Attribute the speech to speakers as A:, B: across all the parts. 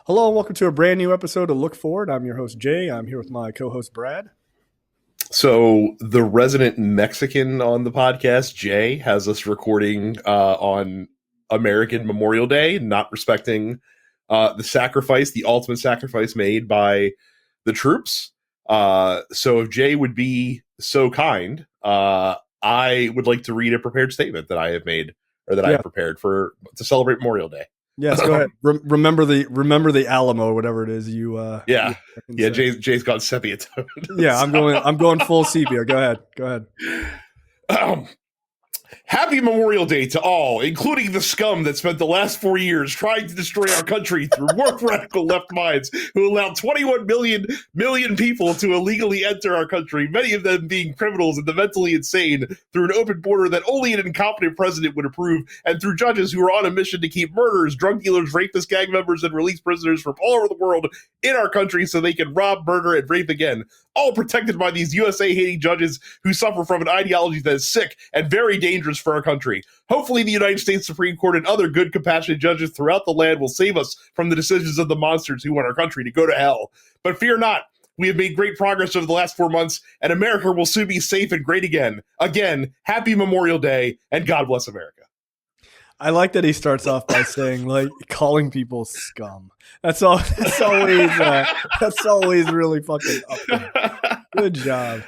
A: Hello and welcome to a brand new episode of Look Forward. I'm your host, Jay. I'm here with my co-host, Brad.
B: So the resident Mexican on the podcast, Jay, has us recording on American Memorial Day, not respecting the ultimate sacrifice made by the troops. So if Jay would be so kind, I would like to read a prepared statement that I have made, or that I have prepared to celebrate Memorial Day.
A: Yes, go ahead. Remember the Alamo or whatever it is.
B: Jay's got sepia tone.
A: Yeah, I'm going full sepia. Go ahead.
B: Happy Memorial Day to all, including the scum that spent the last 4 years trying to destroy our country through more radical left minds who allowed 21 million people to illegally enter our country, many of them being criminals and the mentally insane, through an open border that only an incompetent president would approve, and through judges who are on a mission to keep murderers, drug dealers, rapists, gang members, and release prisoners from all over the world in our country so they can rob, murder, and rape again, all protected by these USA-hating judges who suffer from an ideology that is sick and very dangerous for our country. Hopefully the United States Supreme Court and other good, compassionate judges throughout the land will save us from the decisions of the monsters who want our country to go to hell. But fear not, we have made great progress over the last 4 months, and America will soon be safe and great again. Again, happy Memorial Day, and God bless America.
A: I like that he starts off by saying, like, calling people scum. That's always really fucking up there. Good job.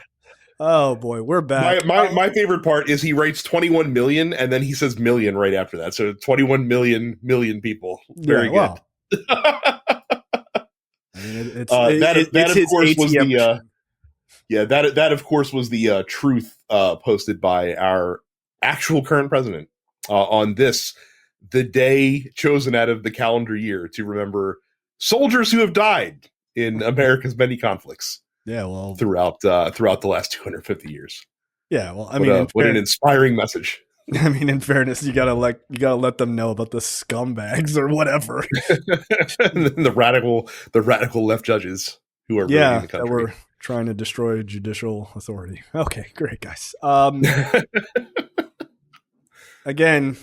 A: Oh boy, we're back.
B: My favorite part is he writes 21 million and then he says million right after that. So 21 million people. Very good.
A: I mean,
B: that of course was the truth posted by our actual current president on the day chosen out of the calendar year to remember soldiers who have died in America's many conflicts.
A: Yeah, well,
B: throughout the last 250 years.
A: Yeah, well,
B: what an inspiring message.
A: I mean, in fairness, you gotta let them know about the scumbags or whatever.
B: And then the radical left judges who are ruining the country.
A: That were trying to destroy judicial authority. Okay, great guys. Again.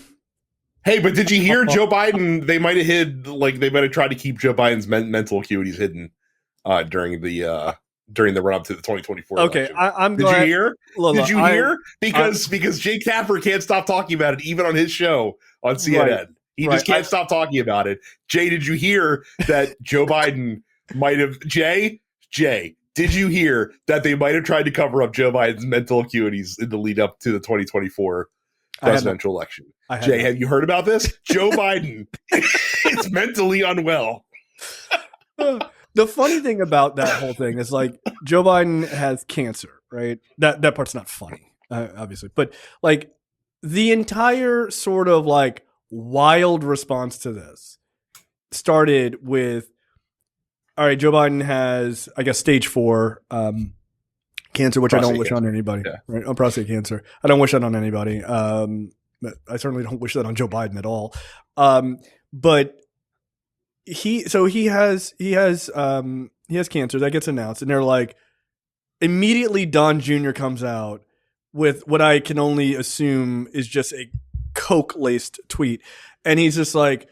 B: Hey, but did you hear Joe Biden? They might have tried to keep Joe Biden's mental acuities hidden during the run up to the 2024
A: okay,
B: election.
A: I'm
B: Did
A: glad.
B: you hear? Did you hear? Because Jake Tapper can't stop talking about it, even on his show on CNN. Right, he just can't stop talking about it. Jay, did you hear that Joe Biden might have... Jay, did you hear that they might have tried to cover up Joe Biden's mental acuities in the lead up to the 2024 presidential election? Jay, have you heard about this? Joe Biden is mentally unwell.
A: The funny thing about that whole thing is, like, Joe Biden has cancer, right? That part's not funny, obviously. But, like, the entire sort of, like, wild response to this started with, all right, Joe Biden has, I guess, stage 4 cancer, which prostate I don't wish on anybody. Yeah. Right? Prostate cancer. I don't wish that on anybody. But I certainly don't wish that on Joe Biden at all. But he has cancer that gets announced, and they're like, immediately Don Jr. comes out with what I can only assume is just a coke laced tweet, and he's just like,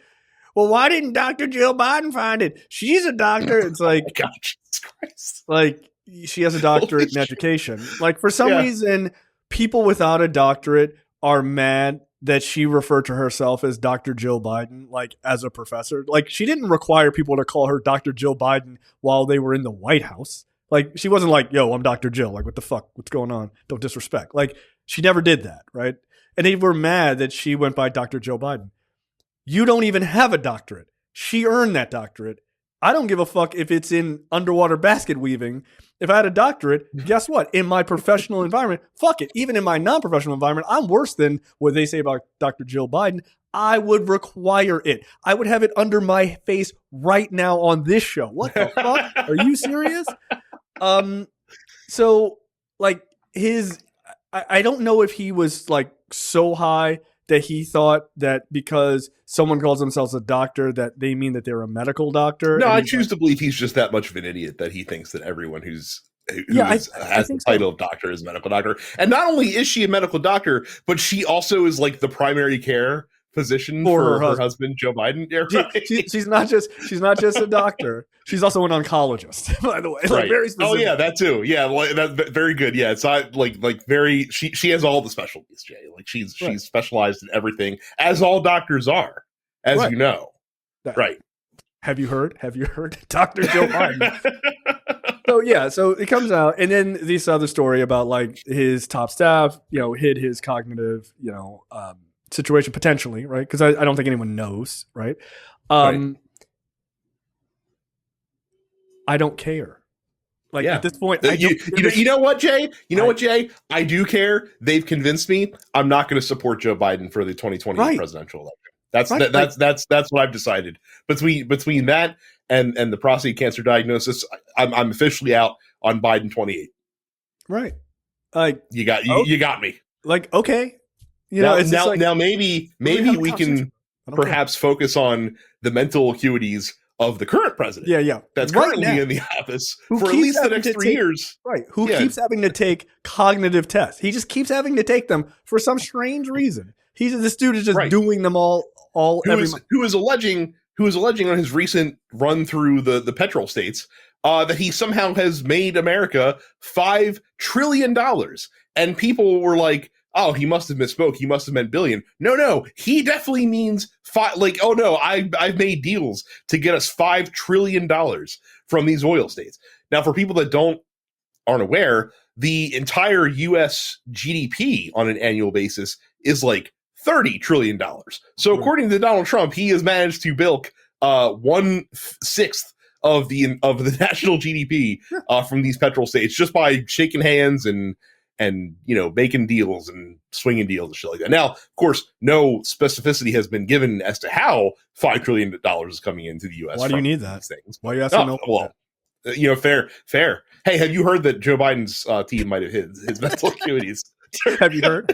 A: well, why didn't Dr. Jill Biden find it? She's a doctor. It's like,
B: God, Jesus Christ.
A: Like, she has a doctorate in education. Like, for some reason, people without a doctorate are mad that she referred to herself as Dr. Jill Biden, like, as a professor. Like, she didn't require people to call her Dr. Jill Biden while they were in the White House. Like, she wasn't like, yo, I'm Dr. Jill. Like, what the fuck? What's going on? Don't disrespect. Like, she never did that, right? And they were mad that she went by Dr. Jill Biden. You don't even have a doctorate. She earned that doctorate. I don't give a fuck if it's in underwater basket weaving. If I had a doctorate, guess what? In my professional environment, fuck it. Even in my non-professional environment, I'm worse than what they say about Dr. Jill Biden. I would require it. I would have it under my face right now on this show. What the fuck? Are you serious? So, like, I don't know if he was, like, so high that he thought that because someone calls themselves a doctor that they mean that they're a medical doctor.
B: No, I choose to believe he's just that much of an idiot that he thinks that everyone who has the title of doctor is a medical doctor. And not only is she a medical doctor, but she also is, like, the primary care physician
A: For
B: for
A: her
B: her husband Joe Biden. Yeah, right.
A: she's not just a doctor. She's also an oncologist, by the way. Like
B: Right.
A: very specific.
B: Oh yeah, that too. Yeah, well, that's very good. Yeah, it's not like very. She has all the specialties, Jay. Like she's
A: Right.
B: specialized in everything, as all doctors are, as
A: Right.
B: you know.
A: That-
B: Right.
A: Have you heard? Dr. Joe Biden. So it comes out, and then this other story about like his top staff, hid his cognitive, situation potentially, right? Because I don't think anyone knows, right?
B: Right.
A: I don't care. Like
B: Yeah.
A: at this point,
B: you know what, Jay? What, Jay? I do care. They've convinced me. I'm not going to support Joe Biden for the 2020 presidential election. That's what I've decided. Between that and the prostate cancer diagnosis, I'm officially out on Biden 28.
A: Right. Like
B: you got me.
A: Like okay.
B: Now maybe we can perhaps focus on the mental acuities of the current president.
A: Yeah.
B: That's currently in the office for at least the next 3 years.
A: Right. Who keeps having to take cognitive tests. He just keeps having to take them for some strange reason. This dude is just doing them all every month.
B: Who is alleging on his recent run through the petrol states that he somehow has made America $5 trillion. And people were like, oh, he must have misspoke. He must have meant billion. No, he definitely means five. Like, oh no, I've made deals to get us $5 trillion from these oil states. Now, for people that aren't aware, the entire U.S. GDP on an annual basis is like $30 trillion. So according to Donald Trump, he has managed to bilk 1/6 of the national GDP from these petrol states just by shaking hands and making deals and swinging deals and shit like that. Now, of course, no specificity has been given as to how $5 trillion is coming into the U.S.
A: Why do you need that?
B: Things.
A: Why are you asking?
B: Fair. Hey, have you heard that Joe Biden's team might have hit his mental acuities?
A: Have you heard?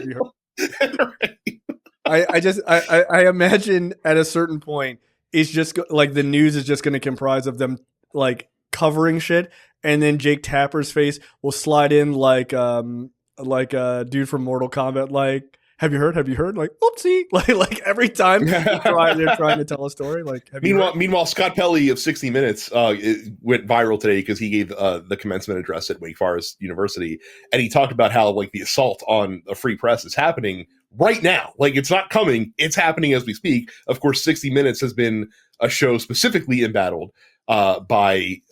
A: I imagine at a certain point, it's just like the news is just going to comprise of them like covering shit, and then Jake Tapper's face will slide in like a dude from Mortal Kombat. Like, have you heard? Like, oopsie! Like every time they're trying to tell a story. Like,
B: meanwhile, Scott Pelley of 60 Minutes it went viral today because he gave the commencement address at Wake Forest University, and he talked about how like the assault on the free press is happening right now. Like, it's not coming; it's happening as we speak. Of course, 60 Minutes has been a show specifically embattled by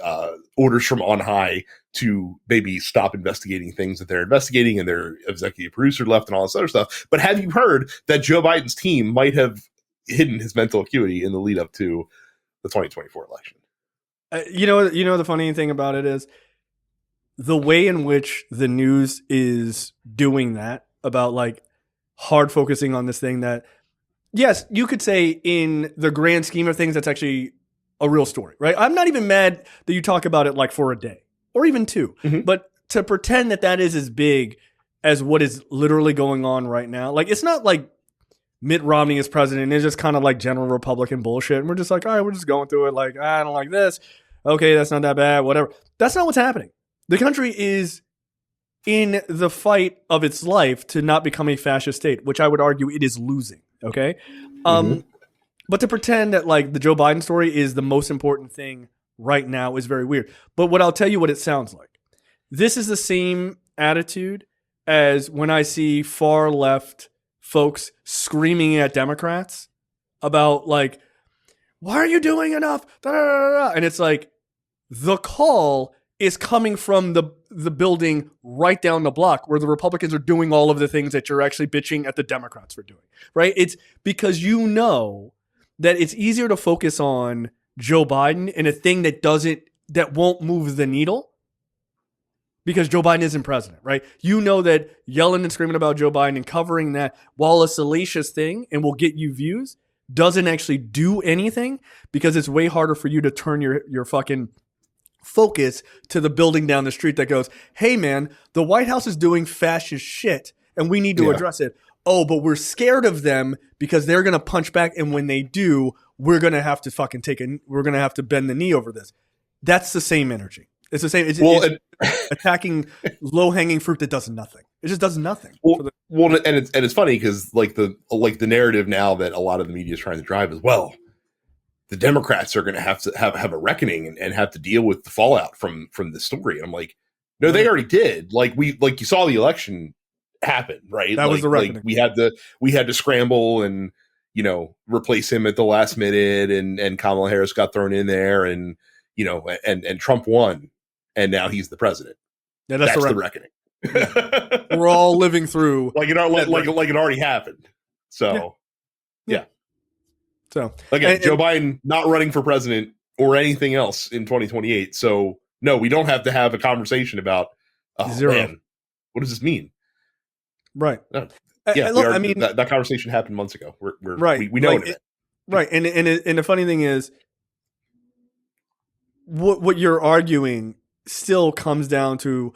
B: orders from on high to maybe stop investigating things that they're investigating, and their executive producer left and all this other stuff. But have you heard that Joe Biden's team might have hidden his mental acuity in the lead up to the 2024 election?
A: The funny thing about it is the way in which the news is doing that about like hard focusing on this thing that, yes, you could say in the grand scheme of things, that's actually a real story, right? I'm not even mad that you talk about it like for a day or even two, but to pretend that is as big as what is literally going on right now. Like, it's not like Mitt Romney is president. It's just kind of like general Republican bullshit. And we're just like, all right, we're just going through it. Like, I don't like this. Okay, that's not that bad, whatever. That's not what's happening. The country is in the fight of its life to not become a fascist state, which I would argue it is losing. Okay. But to pretend that like the Joe Biden story is the most important thing right now is very weird. But what I'll tell you what it sounds like. This is the same attitude as when I see far left folks screaming at Democrats about like, why are you doing enough? Da, da, da, da. And it's like, the call is coming from the building right down the block where the Republicans are doing all of the things that you're actually bitching at the Democrats for doing, right? It's because that it's easier to focus on Joe Biden and a thing that won't move the needle because Joe Biden isn't president, right? You know that yelling and screaming about Joe Biden and covering that, while a salacious thing and will get you views, doesn't actually do anything because it's way harder for you to turn your fucking focus to the building down the street that goes, hey man, the White House is doing fascist shit and we need to address it. Oh, but we're scared of them because they're going to punch back. And when they do, we're going to have to we're going to have to bend the knee over this. That's the same energy. It's the same.
B: Well,
A: It's attacking low hanging fruit that does nothing. It just does nothing.
B: and it's funny because like the narrative now that a lot of the media is trying to drive is, well, the Democrats are going to have a reckoning and have to deal with the fallout from this story. And I'm like, no, they already did. Like you saw the election happen, right?
A: That was the reckoning.
B: Like we had to scramble and replace him at the last minute, and Kamala Harris got thrown in there, and and Trump won, and now he's the president.
A: Yeah, that's the reckoning. We're all living through
B: like it already happened. So yeah.
A: So
B: again, Joe Biden not running for president or anything else in 2028. So no, we don't have to have a conversation about
A: zero.
B: Man, what does this mean?
A: Right.
B: Yeah, look, I mean that conversation happened months ago. We're
A: right.
B: We know it.
A: Right. And the funny thing is, what you're arguing still comes down to,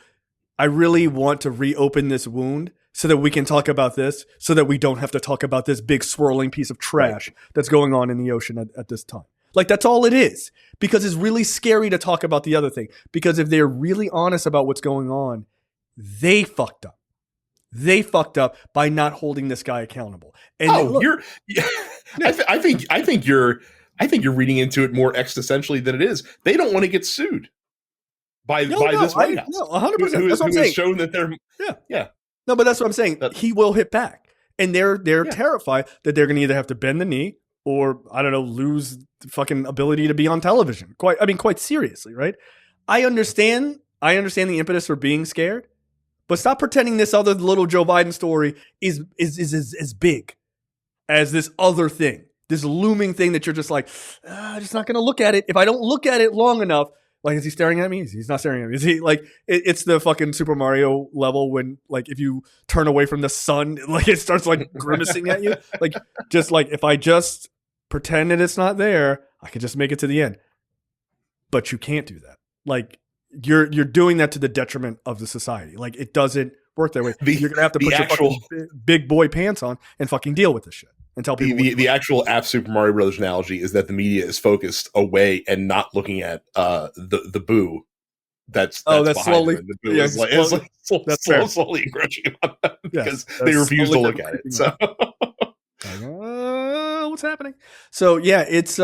A: I really want to reopen this wound so that we can talk about this, so that we don't have to talk about this big swirling piece of trash that's going on in the ocean at this time. Like, that's all it is, because it's really scary to talk about the other thing. Because if they're really honest about what's going on, they fucked up. They fucked up by not holding this guy accountable. And
B: I think you're reading into it more existentially than it is. They don't want to get sued by this White House.
A: No, 100%.
B: Who
A: that's what I'm saying.
B: Has shown that they're yeah.
A: No, but that's what I'm saying. He will hit back, and they're terrified that they're going to either have to bend the knee or, I don't know, lose the fucking ability to be on television. Quite seriously, right? I understand the impetus for being scared, but stop pretending this other little Joe Biden story is as big as this other thing, this looming thing that you're just like, I'm just not going to look at it. If I don't look at it long enough, like, is he staring at me? He's not staring at me. Is he like, it's the fucking Super Mario level when, like, if you turn away from the sun, like, it starts like grimacing at you. Like, just like, if I just pretend that it's not there, I can just make it to the end. But you can't do that. Like, you're doing that to the detriment of the society. Like, it doesn't work that way. You're gonna have to put your fucking big boy pants on and fucking deal with this shit and tell people.
B: The actual app Super Mario Brothers analogy is that the media is focused away and not looking at the boo. That's
A: slowly.
B: The boo is slowly encroaching on them because they refuse to look at it. So,
A: what's happening? So yeah, it's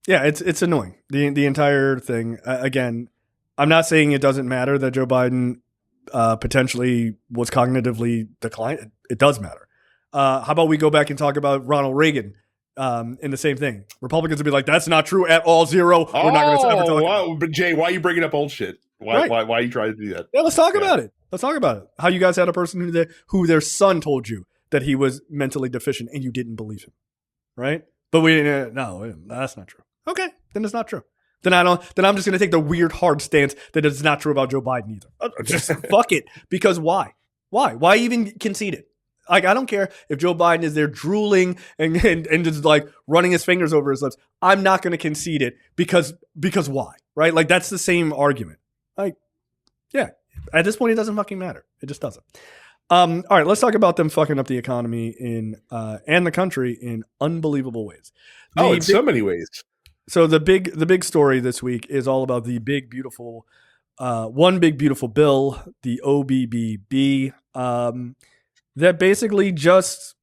A: it's annoying. The entire thing. Again, I'm not saying it doesn't matter that Joe Biden potentially was cognitively declined. It does matter. How about we go back and talk about Ronald Reagan in the same thing? Republicans would be like, that's not true at all. Zero. We're not going to ever talk about it.
B: But Jay, why are you bringing up old shit? Why are you trying to do that?
A: Yeah, let's talk about it. Let's talk about it. How you guys had a person who their son told you that he was mentally deficient and you didn't believe him, right? But no, that's not true. Okay, then it's not true. Then I'm just going to take the weird hard stance that it's not true about Joe Biden either. Just fuck it. Because why? Why even concede it? Like, I don't care if Joe Biden is there drooling and just like running his fingers over his lips. I'm not going to concede it because why? Right? Like, that's the same argument. Like, yeah, at this point, it doesn't fucking matter. It just doesn't. All right, let's talk about them fucking up the economy and the country in unbelievable ways.
B: In so many ways.
A: So the big story this week is all about the big beautiful, one big beautiful bill, the OBBB, that basically just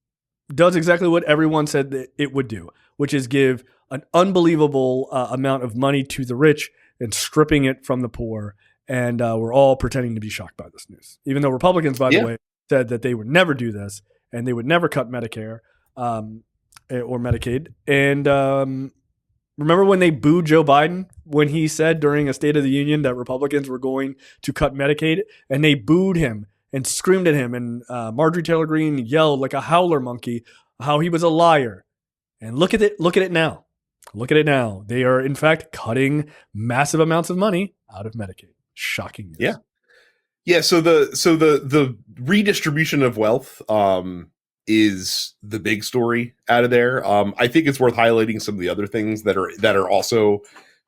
A: does exactly what everyone said that it would do, which is give an unbelievable amount of money to the rich and stripping it from the poor. And we're all pretending to be shocked by this news, even though Republicans, by the way, said that they would never do this and they would never cut Medicare or Medicaid. And remember when they booed Joe Biden when he said during a State of the Union that Republicans were going to cut Medicaid, and they booed him and screamed at him, and Marjorie Taylor Greene yelled like a howler monkey how he was a liar. And look at it now. Look at it now. They are in fact cutting massive amounts of money out of Medicaid. Shocking news.
B: Yeah. Yeah, so the redistribution of wealth is the big story out of there. I think it's worth highlighting some of the other things that are also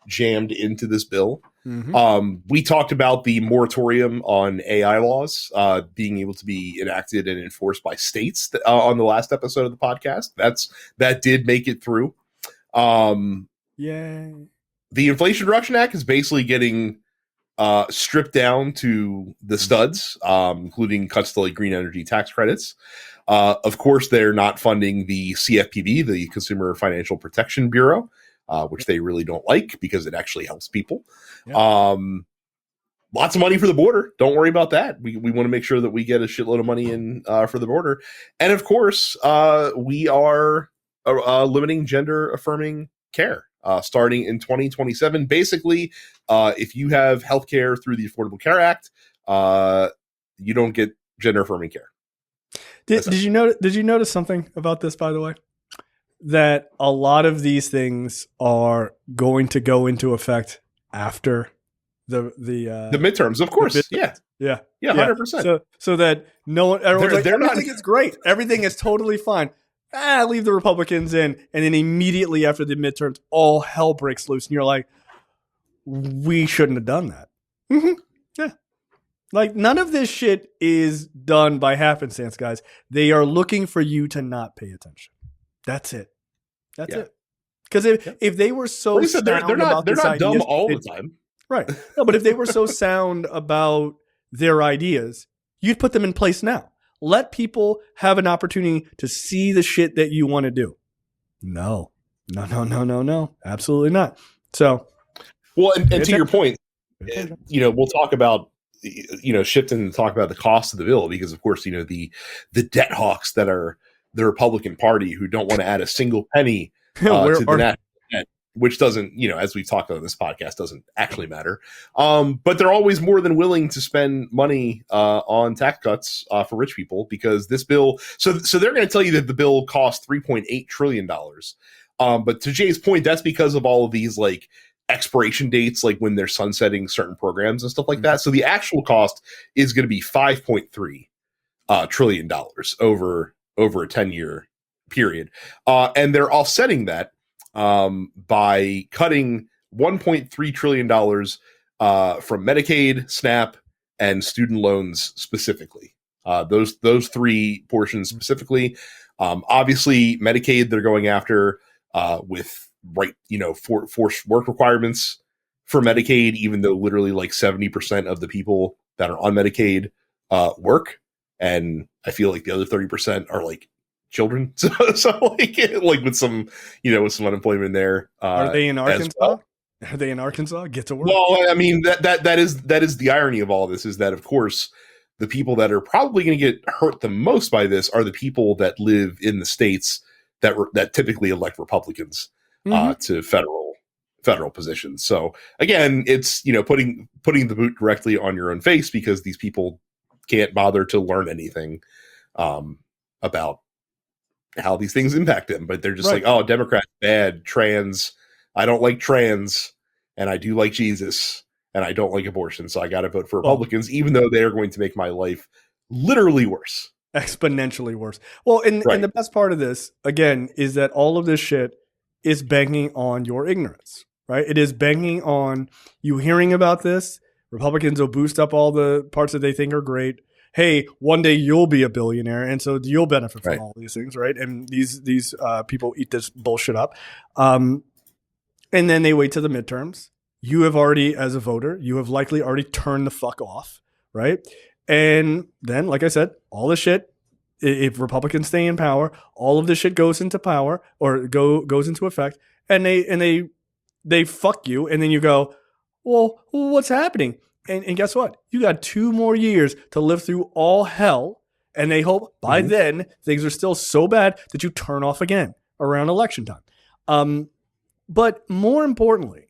B: jammed into this bill. Mm-hmm. We talked about the moratorium on AI laws being able to be enacted and enforced by states on the last episode of the podcast. That did make it through.
A: Yay.
B: the Inflation Reduction Act is basically getting stripped down to the studs, including cuts to like green energy tax credits. Of course, they're not funding the CFPB, the Consumer Financial Protection Bureau, which they really don't like because it actually helps people. Yeah. Lots of money for the border. Don't worry about that. We want to make sure that we get a shitload of money in for the border. And of course, we are limiting gender affirming care starting in 2027. Basically, if you have healthcare through the Affordable Care Act, you don't get gender affirming care.
A: Did you notice something about this, by the way? That a lot of these things are going to go into effect after the
B: midterms, of course. Yeah, 100%.
A: So that no one, everyone's like, everything is great, everything is totally fine. Leave the Republicans in, and then immediately after the midterms, all hell breaks loose, and you're like, we shouldn't have done that. Mm-hmm. Yeah, like none of this shit is done by happenstance, guys. They are looking for you to not pay attention. That's it. That's it. Because if they were so
B: sound they're not dumb all the time.
A: Right. No, but if they were so sound about their ideas, you'd put them in place now. Let people have an opportunity to see the shit that you want to do. No. Absolutely not. So,
B: well, and to your point, we'll talk about, shifting to talk about the cost of the bill, because of course, the debt hawks that are the Republican Party who don't want to add a single penny to the national debt, which doesn't, as we've talked about in this podcast, doesn't actually matter. But they're always more than willing to spend money on tax cuts for rich people, because this bill. So they're going to tell you that the bill costs $3.8 trillion. But to Jay's point, that's because of all of these like expiration dates, like when they're sunsetting certain programs and stuff like that. So the actual cost is going to be $5.3 trillion over a 10-year period. And they're offsetting that by cutting $1.3 trillion from Medicaid, SNAP, and student loans specifically. Those three portions specifically. Obviously, Medicaid they're going after with forced work requirements for Medicaid, even though literally like 70% of the people that are on Medicaid work. And I feel like the other 30% are like children. So like with some unemployment there.
A: Are they in Arkansas? Well. Are they in Arkansas? Get to work.
B: Well, I mean, that is the irony of all this, is that of course the people that are probably going to get hurt the most by this are the people that live in the states that typically elect Republicans to federal positions. So again, it's putting the boot directly on your own face, because these people can't bother to learn anything about how these things impact them. But they're just like, oh, Democrats bad, trans. I don't like trans, and I do like Jesus, and I don't like abortion. So I got to vote for Republicans, even though they are going to make my life literally worse.
A: Exponentially worse. Well, and the best part of this, again, is that all of this shit is banking on your ignorance, right? It is banking on you hearing about this. Republicans will boost up all the parts that they think are great. Hey, one day you'll be a billionaire, and so you'll benefit from all these things, right? And these people eat this bullshit up. And then they wait to the midterms. You have already, as a voter, you have likely already turned the fuck off, right? And then, like I said, all this shit, if Republicans stay in power, all of this shit goes into power or goes into effect, and they fuck you, and then you go, well, what's happening? And guess what? You got 2 more years to live through all hell, and they hope by then things are still so bad that you turn off again around election time. But more importantly,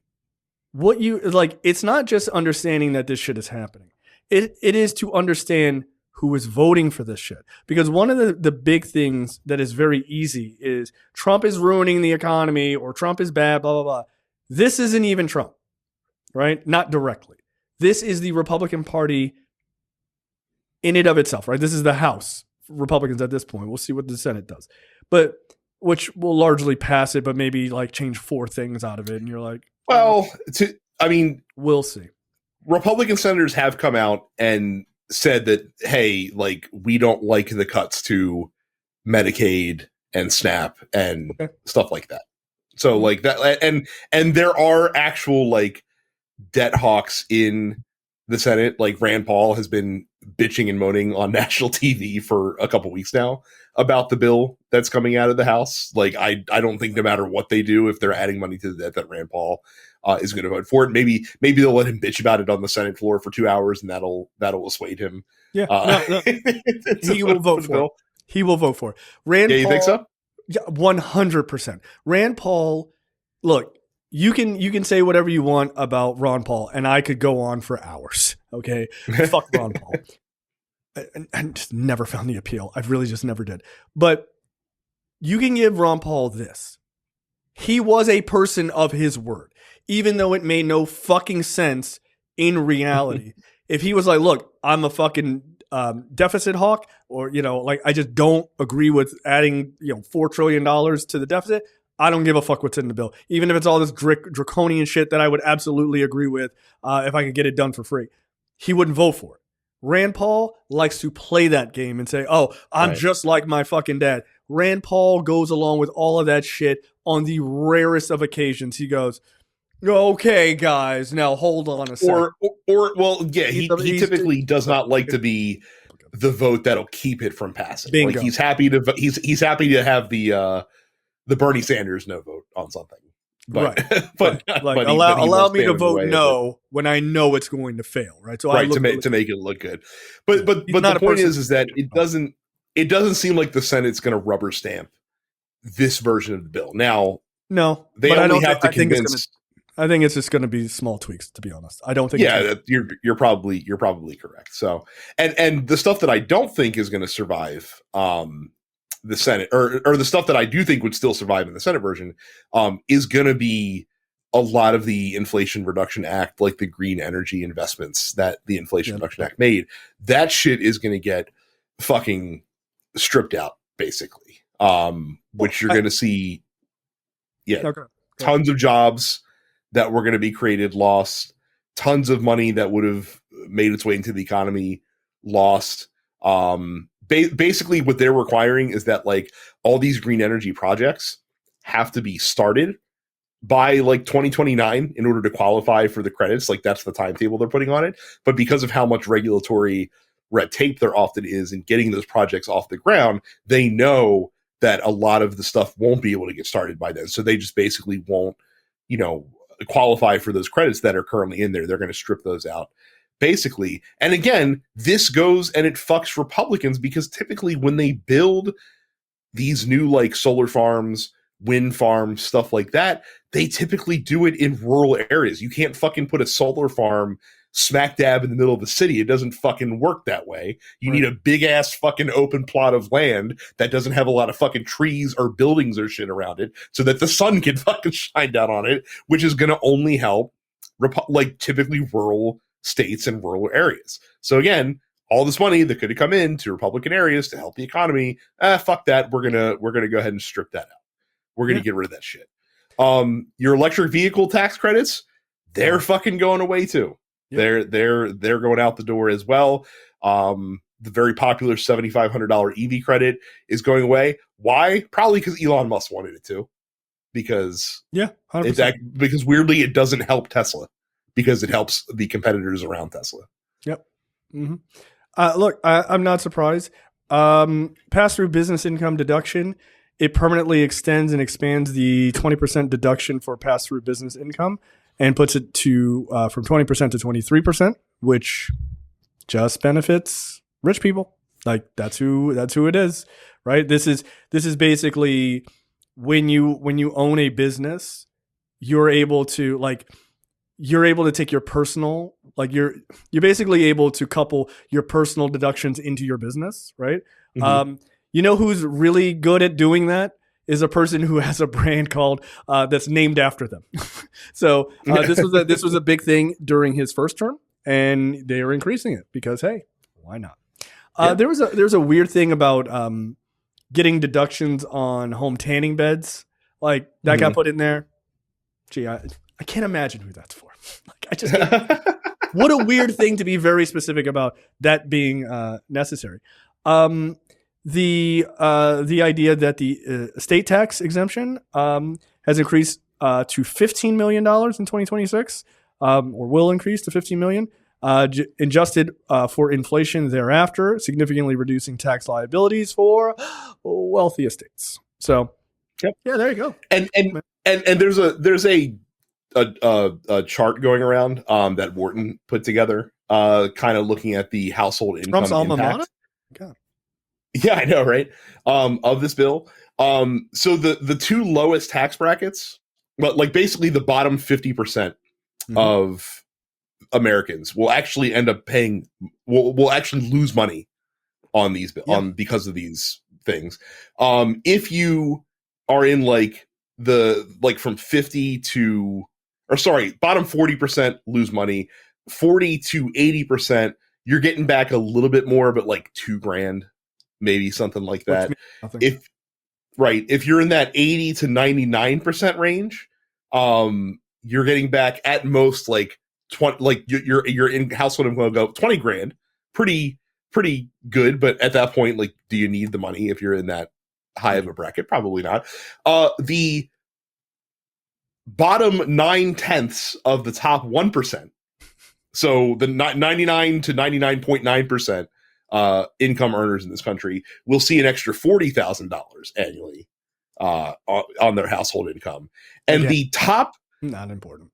A: what you like, it's not just understanding that this shit is happening. It is to understand who is voting for this shit. Because one of the big things that is very easy is Trump is ruining the economy, or Trump is bad, blah, blah, blah. This isn't even Trump, right? Not directly. This is the Republican Party in and of itself, right? This is the House Republicans at this point. We'll see what the Senate does. But which will largely pass it, but maybe like change 4 things out of it. And you're like,
B: well,
A: we'll see.
B: Republican senators have come out and said that, hey, like, we don't like the cuts to Medicaid and SNAP and stuff like that. So like that, and there are actual like debt hawks in the Senate. Like Rand Paul has been bitching and moaning on national TV for a couple weeks now about the bill that's coming out of the House. Like I don't think no matter what they do, if they're adding money to the debt, that Rand Paul is going to vote for it. Maybe they'll let him bitch about it on the Senate floor for 2 hours, and that'll assuage him.
A: Yeah, no. He will vote for it. He will vote for it. Rand Paul,
B: you think so?
A: Yeah, 100%. Rand Paul, look, you can say whatever you want about Ron Paul, and I could go on for hours. Okay, fuck Ron Paul. I just never found the appeal. I really just never did. But you can give Ron Paul this: he was a person of his word, even though it made no fucking sense in reality. If he was like, "Look, I'm a fucking deficit hawk," or like I just don't agree with adding $4 trillion to the deficit. I don't give a fuck what's in the bill, even if it's all this draconian shit that I would absolutely agree with if I could get it done for free. He wouldn't vote for it. Rand Paul likes to play that game and say, "Oh, I'm just like my fucking dad." Rand Paul goes along with all of that shit on the rarest of occasions. He goes, "Okay, guys, now hold on a second."
B: He typically does not like to be the vote that'll keep it from passing.
A: Bingo.
B: Like he's happy to have the Bernie Sanders no vote on something. But,
A: right.
B: but
A: allow me to vote no when I know it's going to fail. Right. So
B: to make it look good. But the point is that it doesn't seem like the Senate's going to rubber stamp this version of the bill. Now,
A: no,
B: they only have to convince.
A: I think it's just going to be small tweaks, to be honest. I don't think.
B: Yeah, you're probably correct. So, and the stuff that I don't think is going to survive the Senate, or the stuff that I do think would still survive in the Senate version, is going to be a lot of the Inflation Reduction Act, like the green energy investments that the Inflation Reduction Act made. That shit is going to get fucking stripped out, basically. Which you're going to see, tons of jobs that were going to be created lost, tons of money that would have made its way into the economy lost. Basically what they're requiring is that like all these green energy projects have to be started by like 2029 in order to qualify for the credits. Like that's the timetable they're putting on it. But because of how much regulatory red tape there often is in getting those projects off the ground, they know that a lot of the stuff won't be able to get started by then. So they just basically won't, qualify for those credits that are currently in there. They're going to strip those out. Basically, and again, this goes and it fucks Republicans because typically when they build these new like solar farms, wind farms, stuff like that, they typically do it in rural areas. You can't fucking put a solar farm smack dab in the middle of the city. It doesn't fucking work that way. You need a big ass fucking open plot of land that doesn't have a lot of fucking trees or buildings or shit around it so that the sun can fucking shine down on it, which is going to only help like typically rural states and rural areas. So again, all this money that could have come in to Republican areas to help the economy, fuck that. We're gonna go ahead and strip that out. We're gonna get rid of that shit. Your electric vehicle tax credits, they're fucking going away too. Yep. They're going out the door as well. The very popular $7,500 EV credit is going away. Why? Probably because Elon Musk wanted it to. Because
A: 100%.
B: Because weirdly it doesn't help Tesla. Because it helps the competitors around Tesla.
A: Yep. Mm-hmm. Look, I'm not surprised. Pass-through business income deduction, it permanently extends and expands the 20% deduction for pass-through business income and puts it to from 20% to 23%, which just benefits rich people. Like that's who it is, right? This is basically when you own a business, you're able to take your personal, like you're basically able to couple your personal deductions into your business, right? Mm-hmm. Who's really good at doing that is a person who has a brand called that's named after them. So this was a big thing during his first term, and they are increasing it because hey, why not? There's a weird thing about getting deductions on home tanning beds, like that got put in there. Gee, I can't imagine who that's for. Like, I just what a weird thing to be very specific about that being necessary. The idea that the estate tax exemption has increased to $15 million in 2026, or will increase to $15 million, adjusted for inflation thereafter, significantly reducing tax liabilities for wealthy estates. So,
B: yep.
A: Yeah, there you go.
B: And there's a chart going around that Wharton put together, kind of looking at the household income
A: Trump's alma
B: impact.
A: mater? God.
B: Yeah, I know, right? Of this bill. So the two lowest tax brackets, but like basically the bottom 50% of Americans will actually end up paying, will actually lose money on these because of these things. If you are in from 50 to, or sorry, bottom 40% lose money, 40 to 80%, you're getting back a little bit more, but like $2,000, maybe something like that. If you're in that 80 to 99% range, you're getting back at most like 20, like your in household income will go $20,000, pretty good. But at that point, like, do you need the money if you're in that high of a bracket? Probably not. The bottom 9/10 of the top 1%, so the 99 to 99.9% income earners in this country will see an extra $40,000 annually on their household income, and the top,
A: not important,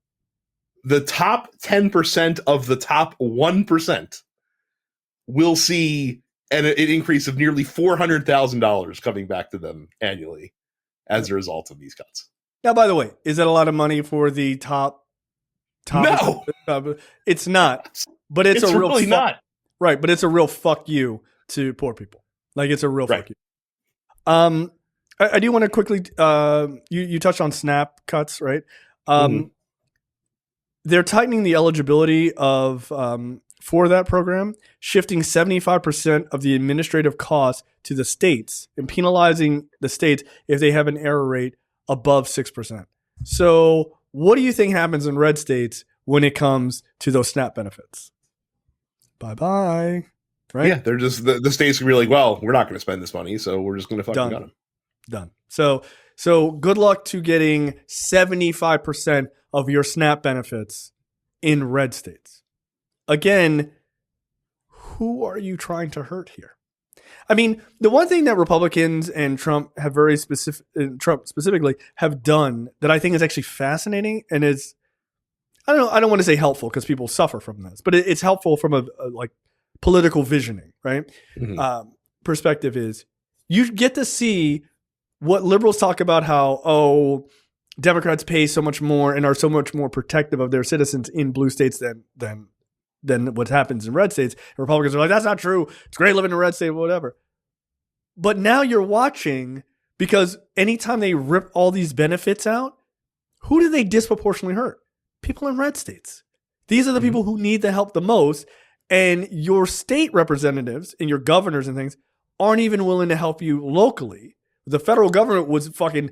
B: the top 10% of the top 1% will see an increase of nearly $400,000 coming back to them annually as a result of these cuts.
A: Now, by the way, is that a lot of money for the top?
B: No,
A: it's not. But it's a real
B: really not.
A: Right, but it's a real fuck you to poor people. Like, it's a real fuck you. I do want to quickly. You touched on SNAP cuts, right? They're tightening the eligibility of for that program, shifting 75% of the administrative costs to the states and penalizing the states if they have an error rate above 6%. So, what do you think happens in red states when it comes to those SNAP benefits? Bye-bye. Right?
B: Yeah, they're just the states can be like, well, we're not going to spend this money, so we're just going to fucking gun them.
A: Done. So good luck to getting 75% of your SNAP benefits in red states. Again, who are you trying to hurt here? I mean, the one thing that Republicans and Trump have Trump specifically have done that I think is actually fascinating and is, I don't want to say helpful because people suffer from this, but it's helpful from a like political visioning, right? Perspective is you get to see what liberals talk about how, Democrats pay so much more and are so much more protective of their citizens in blue states than what happens in red states. And Republicans are like, that's not true. It's great living in a red state, whatever. But now you're watching, because anytime they rip all these benefits out, who do they disproportionately hurt? People in red states. These are the people who need the help the most. And your state representatives and your governors and things aren't even willing to help you locally. The federal government was fucking,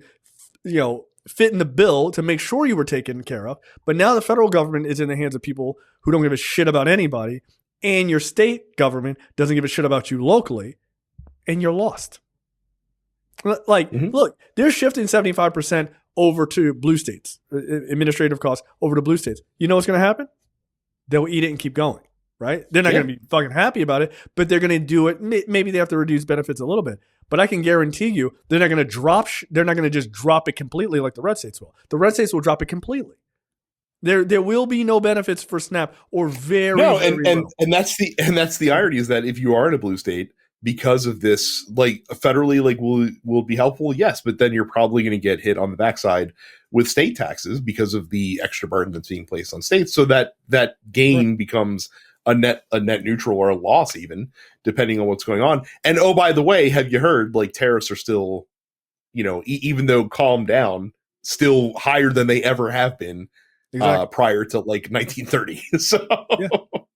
A: fitting the bill to make sure you were taken care of. But now the federal government is in the hands of people who don't give a shit about anybody. And your state government doesn't give a shit about you locally. And you're lost. Look, they're shifting 75% over to blue states, administrative costs over to blue states. You know what's going to happen? They'll eat it and keep going, right? They're not going to be fucking happy about it, but they're going to do it. Maybe they have to reduce benefits a little bit, but I can guarantee you they're not going to they're not going to just drop it completely like the red states will. The red states will drop it completely. There will be no benefits for SNAP or very low.
B: And that's the irony is that if you are in a blue state, because of this, like federally, like will be helpful, yes, but then you're probably going to get hit on the backside with state taxes because of the extra burden that's being placed on states. So that gain becomes a net neutral or a loss, even depending on what's going on. And oh, by the way, have you heard like tariffs are still, even though calmed down, still higher than they ever have been prior to like 1930. So,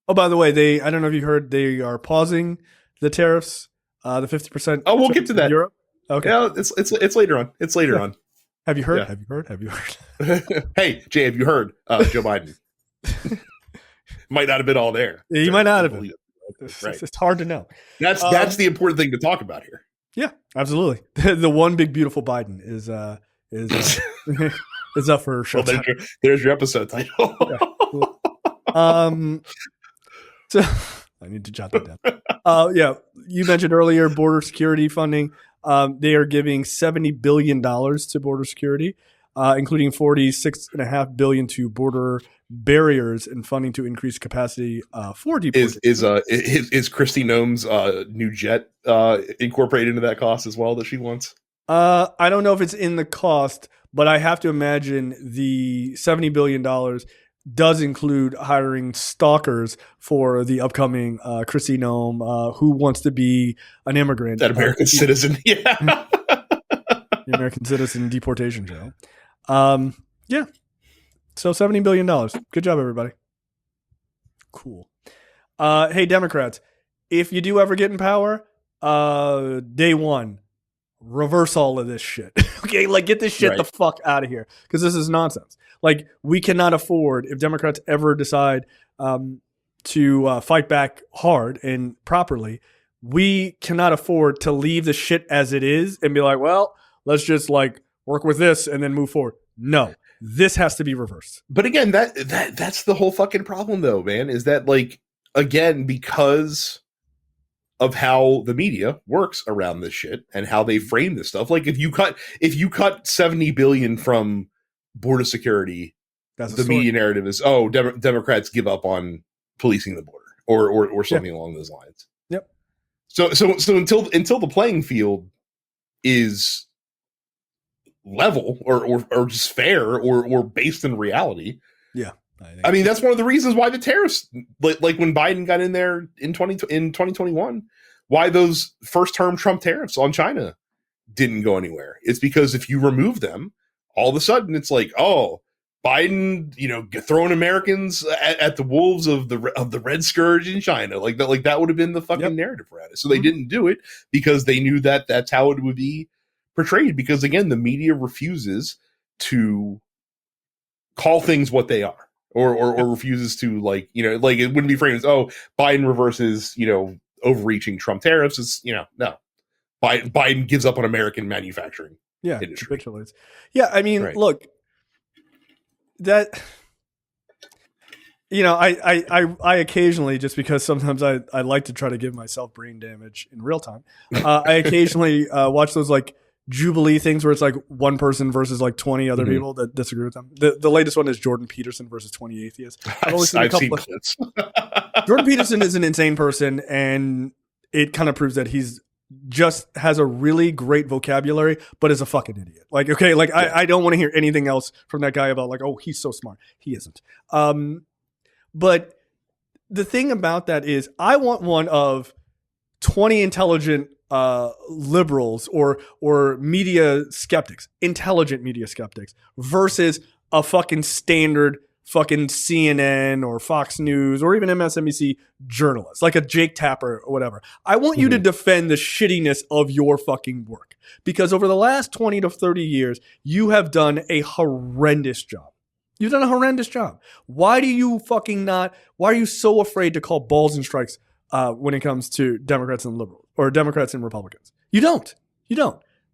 A: oh, by the way, I don't know if you heard, they are pausing the tariffs, the 50%.
B: Oh, we'll get to that.
A: Europe. Okay.
B: Yeah, it's later on. It's later on.
A: Have you heard? Yeah. Have you heard?
B: Hey, Jay, have you heard? Joe Biden might not have been all there.
A: Yeah, he might not have been.
B: Right.
A: It's hard to know.
B: That's the important thing to talk about here.
A: Yeah, absolutely. The one big beautiful Biden is is is up for
B: Well,
A: Showtime.
B: there's your episode title.
A: Yeah, cool. So I need to jot that down. Yeah, you mentioned earlier border security funding. They are giving $70 billion to border security, including $46.5 billion to border barriers and funding to increase capacity for deportation.
B: Is Christy Nome's new jet incorporated into that cost as well that she wants?
A: I don't know if it's in the cost, but I have to imagine the $70 billion does include hiring stalkers for the upcoming Christy Nome, who wants to be an immigrant.
B: That American citizen. Yeah.
A: The American Citizen Deportation Jail. Yeah. So $70 billion. Good job, everybody. Cool. Hey, Democrats, if you do ever get in power, day one, reverse all of this shit. Okay, like get this shit the fuck out of here, because this is nonsense. Like, we cannot afford, if Democrats ever decide to fight back hard and properly, we cannot afford to leave the shit as it is and be like, well, let's just like work with this and then move forward. No, this has to be reversed.
B: But again, that's the whole fucking problem, though, man. Is that, like, again, because of how the media works around this shit and how they frame this stuff. Like, if you cut 70 billion from border security, the media narrative is, oh, Democrats give up on policing the border or something along those lines.
A: Yep.
B: So until the playing field is level or just fair or based in reality.
A: Yeah.
B: I mean, that's one of the reasons why the tariffs, like when Biden got in there in 2021, why those first term Trump tariffs on China didn't go anywhere. It's because if you remove them, all of a sudden it's like, oh, Biden, throwing Americans at the wolves of the Red Scourge in China. Like that would have been the fucking narrative around it. So they didn't do it because they knew that that's how it would be portrayed. Because again, the media refuses to call things what they are. Or refuses to, like, it wouldn't be framed as, oh, Biden reverses, overreaching Trump tariffs. It's, no. Biden gives up on American manufacturing industry.
A: Capitulates. Yeah, I mean, look, that, I occasionally, just because sometimes I like to try to give myself brain damage in real time, I occasionally watch those, like, Jubilee things where it's like one person versus like 20 other people that disagree with them. The latest one is Jordan Peterson versus 20 atheists. I've seen clips. Jordan Peterson is an insane person, and it kind of proves that he's just has a really great vocabulary, but is a fucking idiot. Like, okay, like I don't want to hear anything else from that guy about like, oh, he's so smart. He isn't. But the thing about that is I want one of 20 intelligent liberals or media skeptics, intelligent media skeptics, versus a fucking standard fucking CNN or Fox News or even MSNBC journalist, like a Jake Tapper or whatever. I want you to defend the shittiness of your fucking work, because over the last 20 to 30 years, you have done a horrendous job. You've done a horrendous job. Why are you so afraid to call balls and strikes when it comes to Democrats and liberals or Democrats and Republicans? You don't.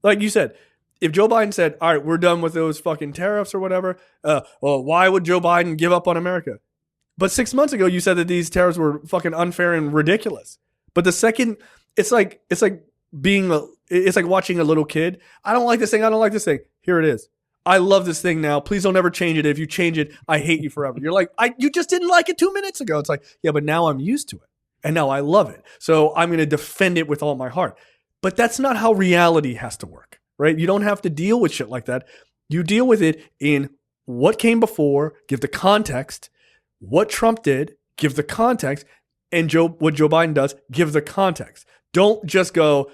A: Like you said, if Joe Biden said, all right, we're done with those fucking tariffs or whatever, well, why would Joe Biden give up on America? But 6 months ago, you said that these tariffs were fucking unfair and ridiculous. But the second, it's like watching a little kid. I don't like this thing. Here it is. I love this thing now. Please don't ever change it. If you change it, I hate you forever. You're like, you just didn't like it 2 minutes ago. It's like, yeah, but now I'm used to it. And now I love it. So I'm going to defend it with all my heart. But that's not how reality has to work, right? You don't have to deal with shit like that. You deal with it in what came before, give the context, what Trump did, give the context, and what Joe Biden does, give the context. Don't just go,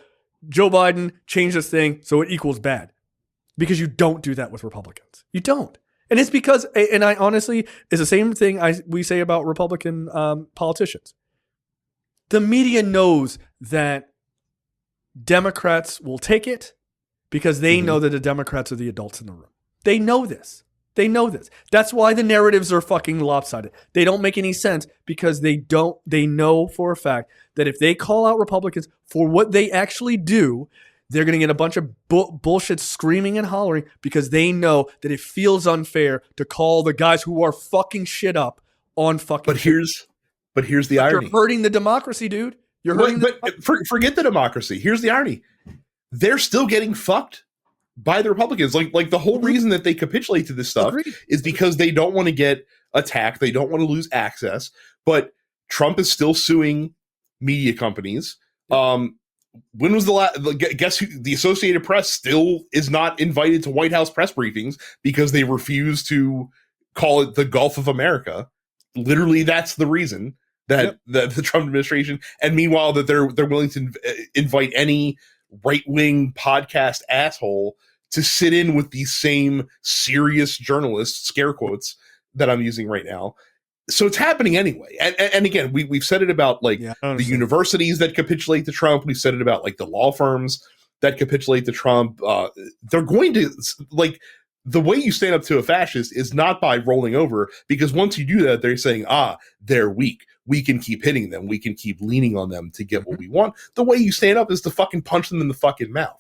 A: Joe Biden changed this thing so it equals bad. Because you don't do that with Republicans. You don't. And it's because, and I honestly, it's the same thing we say about Republican politicians. The media knows that Democrats will take it because they know that the Democrats are the adults in the room. They know this. That's why the narratives are fucking lopsided. They don't make any sense because they know for a fact that if they call out Republicans for what they actually do, they're going to get a bunch of bullshit screaming and hollering because they know that it feels unfair to call the guys who are fucking shit up on fucking
B: But here's the irony.
A: You're hurting the democracy, dude. You're hurting
B: forget the democracy. Here's the irony. They're still getting fucked by the Republicans. Like the whole reason that they capitulate to this stuff is because they don't want to get attacked. They don't want to lose access. But Trump is still suing media companies. When was the last? Guess who? The Associated Press still is not invited to White House press briefings because they refuse to call it the Gulf of America. Literally, that's the reason that the Trump administration. And meanwhile, that they're willing to invite any right-wing podcast asshole to sit in with these same serious journalists, scare quotes, that I'm using right now. So it's happening anyway. And again, we've said it about the universities that capitulate to Trump. We've said it about the law firms that capitulate to Trump. They're going to the way you stand up to a fascist is not by rolling over, because once you do that, they're saying, they're weak. We can keep hitting them. We can keep leaning on them to get what we want. The way you stand up is to fucking punch them in the fucking mouth.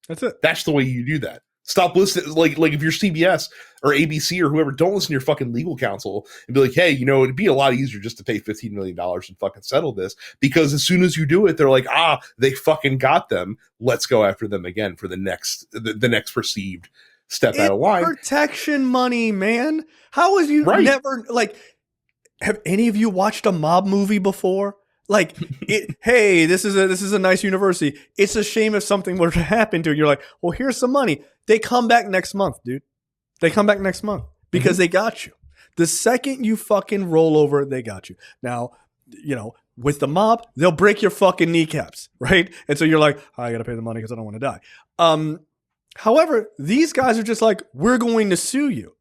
A: That's it.
B: That's the way you do that. Stop listening. Like if you're CBS or ABC or whoever, don't listen to your fucking legal counsel and be like, hey, it'd be a lot easier just to pay $15 million and fucking settle this. Because as soon as you do it, they're like, they fucking got them. Let's go after them again for the next perceived step out of line.
A: Protection money, man. How have you never have any of you watched a mob movie before? Hey, this is a nice university. It's a shame if something were to happen to it. You're like, well, here's some money. They come back next month, dude. They come back next month because they got you. The second you fucking roll over, they got you. Now, with the mob, they'll break your fucking kneecaps, right? And so you're like, I got to pay the money because I don't want to die. However, these guys are just like, we're going to sue you.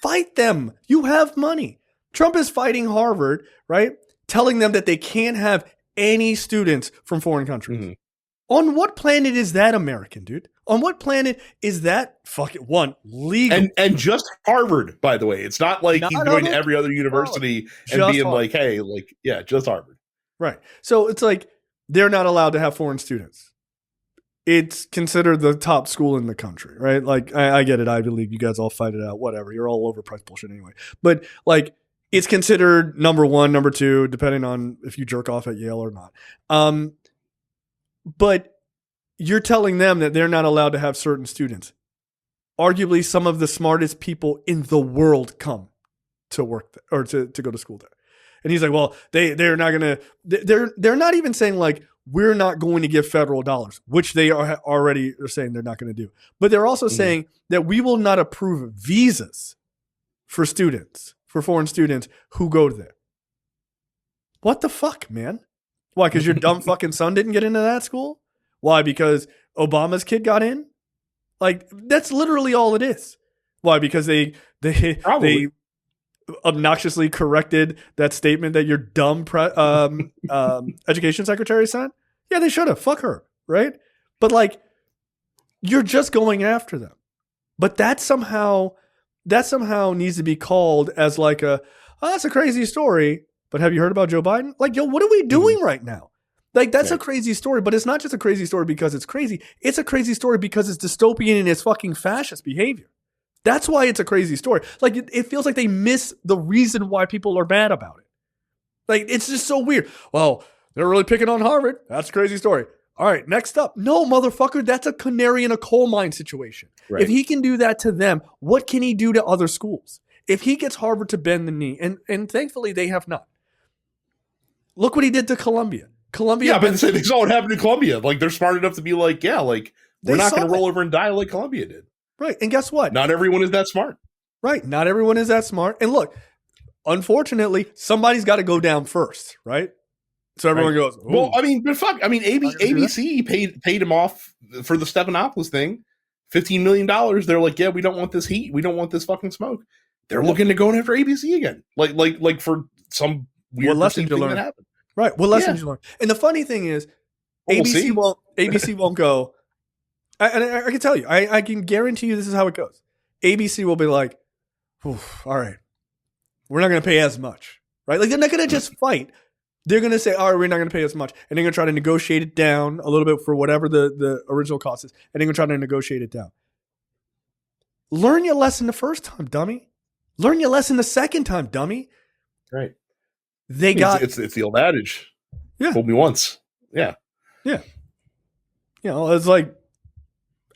A: Fight them. You have money. Trump is fighting Harvard, right? Telling them that they can't have any students from foreign countries. Mm-hmm. On what planet is that American, dude? On what planet is that fucking legal?
B: And just Harvard, by the way. It's not like he's going to every other university and being Harvard. Just Harvard.
A: Right. So it's like they're not allowed to have foreign students. It's considered the top school in the country, right? I get it. Ivy League, you guys all fight it out. Whatever. You're all overpriced bullshit anyway. But it's considered number one, number two, depending on if you jerk off at Yale or not. But you're telling them that they're not allowed to have certain students. Arguably, some of the smartest people in the world come to work there, or to go to school there. And he's like, well, they're not going to. They're not even saying we're not going to give federal dollars, which they are already are saying they're not going to do. But they're also saying that we will not approve visas for students. For foreign students who go there. What the fuck, man? Why? Because your dumb fucking son didn't get into that school? Why? Because Obama's kid got in? That's literally all it is. Why? Because they obnoxiously corrected that statement that your dumb education secretary sent? Yeah, they should have. Fuck her, right? But you're just going after them. But that somehow needs to be called as that's a crazy story. But have you heard about Joe Biden? What are we doing right now? That's a crazy story, but it's not just a crazy story because it's crazy. It's a crazy story because it's dystopian in its fucking fascist behavior. That's why it's a crazy story. It feels like they miss the reason why people are mad about it. It's just so weird. Well, they're really picking on Harvard. That's a crazy story. All right, next up. No, motherfucker, that's a canary in a coal mine situation. Right. If he can do that to them, what can he do to other schools? If he gets Harvard to bend the knee, and thankfully they have not. Look what he did to Columbia.
B: Yeah, but they saw what happened to Columbia. They're smart enough to be we're not going to roll over and die like Columbia did.
A: Right, and guess what?
B: Not everyone is that smart.
A: Right, not everyone is that smart. And look, unfortunately, somebody's got to go down first, right? So everyone goes, ooh.
B: Well, but fuck. ABC paid him off for the Stephanopoulos thing, $15 million. They're like, yeah, we don't want this heat. We don't want this fucking smoke. They're looking to go after ABC again, like for some weird
A: lesson you learn that happened. Right. What lessons you learn? And the funny thing is, ABC won't go. I can tell you, I can guarantee you, this is how it goes. ABC will be like, all right, we're not going to pay as much, right? They're not going to just fight They're going to say, all right, we're not going to pay as much. And they're going to try to negotiate it down a little bit for whatever the original cost is. And they're going to try to negotiate it down. Learn your lesson the first time, dummy. Learn your lesson the second time, dummy.
B: Right.
A: It's
B: the old adage.
A: Yeah.
B: Fool me once. Yeah.
A: Yeah. It's like,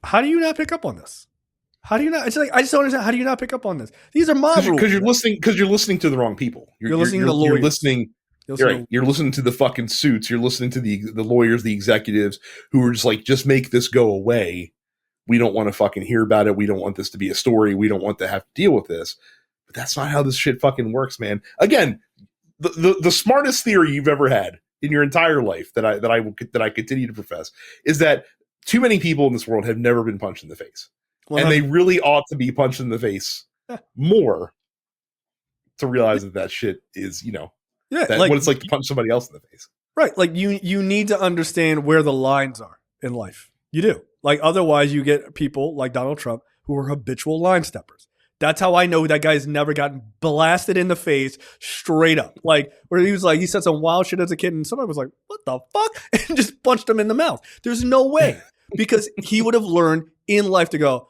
A: how do you not pick up on this? How do you not? It's like, I just don't understand. How do you not pick up on this? These are mob rules.
B: Because you're listening to the wrong people.
A: You're listening to lawyers.
B: You're listening to the fucking suits. You're listening to the lawyers, the executives who are just like, just make this go away. We don't want to fucking hear about it. We don't want this to be a story. We don't want to have to deal with this. But that's not how this shit fucking works, man. Again, the smartest theory you've ever had in your entire life that I continue to profess is that too many people in this world have never been punched in the face. And they really ought to be punched in the face more to realize that shit is, what it's like to punch somebody else in the face.
A: Right. Like you need to understand where the lines are in life. You do. Like otherwise you get people like Donald Trump who are habitual line steppers. That's how I know that guy's never gotten blasted in the face straight up. Like where he was like, he said some wild shit as a kid and somebody was like, what the fuck? And just punched him in the mouth. There's no way because he would have learned in life to go,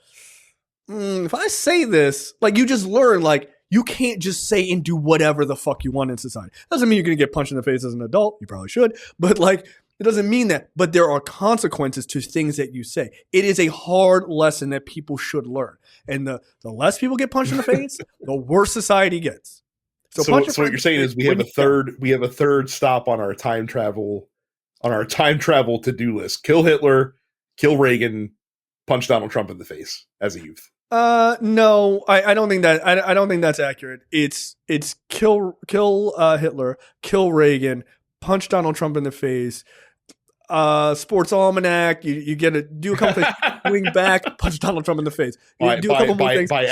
A: if I say this, like you just learn, like you can't just say and do whatever the fuck you want in society. Doesn't mean you're going to get punched in the face as an adult. You probably should, but like, it doesn't mean that, but there are consequences to things that you say. It is a hard lesson that people should learn. And the less people get punched in the face, the worse society gets.
B: So what you're saying is we have a third stop on our time travel to-do list. Kill Hitler, kill Reagan, punch Donald Trump in the face as a youth.
A: No, I don't think that I don't think that's accurate. It's kill Hitler, kill Reagan, punch Donald Trump in the face. Sports almanac. You get to do a couple things. Swing back, punch Donald Trump in the face. Do a couple more things.
B: Buy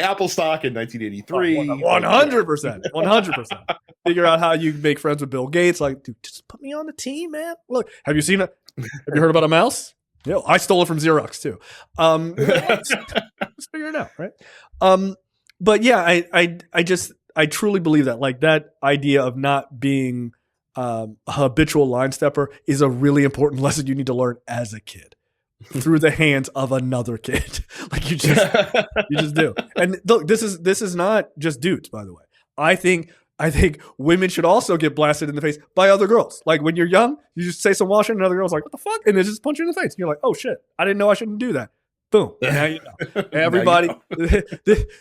B: Apple stock in 1983.
A: 100%. 100%. Figure out how you make friends with Bill Gates. Like, dude, just put me on the team, man. Look, have you seen it? Have you heard about a mouse? Yeah, I stole it from Xerox too. Let's figure it out, right? But yeah, I truly believe that. Like that idea of not being a habitual line stepper is a really important lesson you need to learn as a kid through the hands of another kid. Like you just do. And look, this is not just dudes, by the way. I think women should also get blasted in the face by other girls. Like when you're young, you just say some wild shit and another girl's like, what the fuck? And they just punch you in the face. And you're like, oh shit, I didn't know I shouldn't do that. Boom. Now you know. Everybody,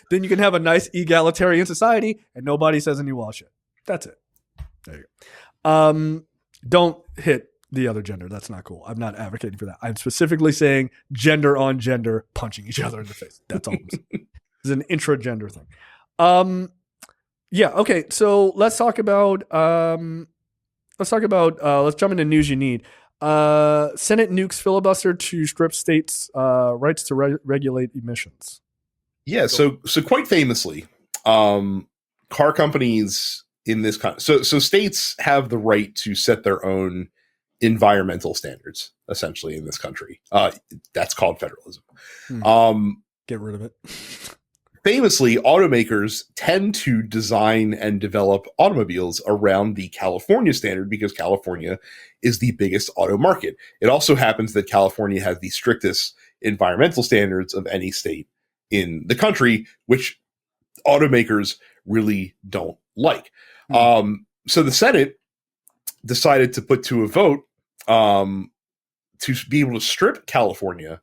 A: then you can have a nice egalitarian society and nobody says any wild shit. That's it. There you go. Don't hit the other gender. That's not cool. I'm not advocating for that. I'm specifically saying gender on gender punching each other in the face. That's all I'm saying. It's an intra-gender thing. Yeah. Okay. So let's talk about let's jump into news you need. Senate nukes filibuster to strip states' rights to regulate emissions.
B: Yeah. So quite famously, car companies in this so states have the right to set their own environmental standards, essentially, in this country. That's called federalism.
A: Get rid of it.
B: Famously, automakers tend to design and develop automobiles around the California standard because California is the biggest auto market. It also happens that California has the strictest environmental standards of any state in the country, which automakers really don't like. So the Senate decided to put to a vote to be able to strip California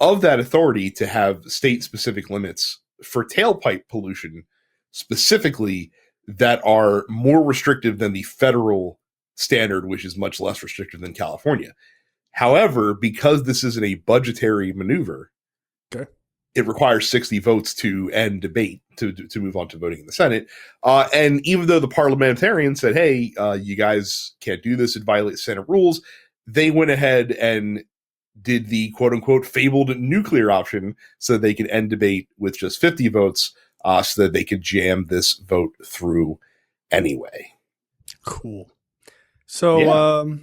B: of that authority to have state-specific limits for tailpipe pollution, specifically, that are more restrictive than the federal standard, which is much less restrictive than California. However, because this isn't a budgetary maneuver, it requires 60 votes to end debate to move on to voting in the Senate. And even though the parliamentarians said, hey, you guys can't do this, it violates Senate rules, they went ahead and did the quote-unquote fabled nuclear option so they could end debate with just 50 votes so that they could jam this vote through anyway.
A: Cool. So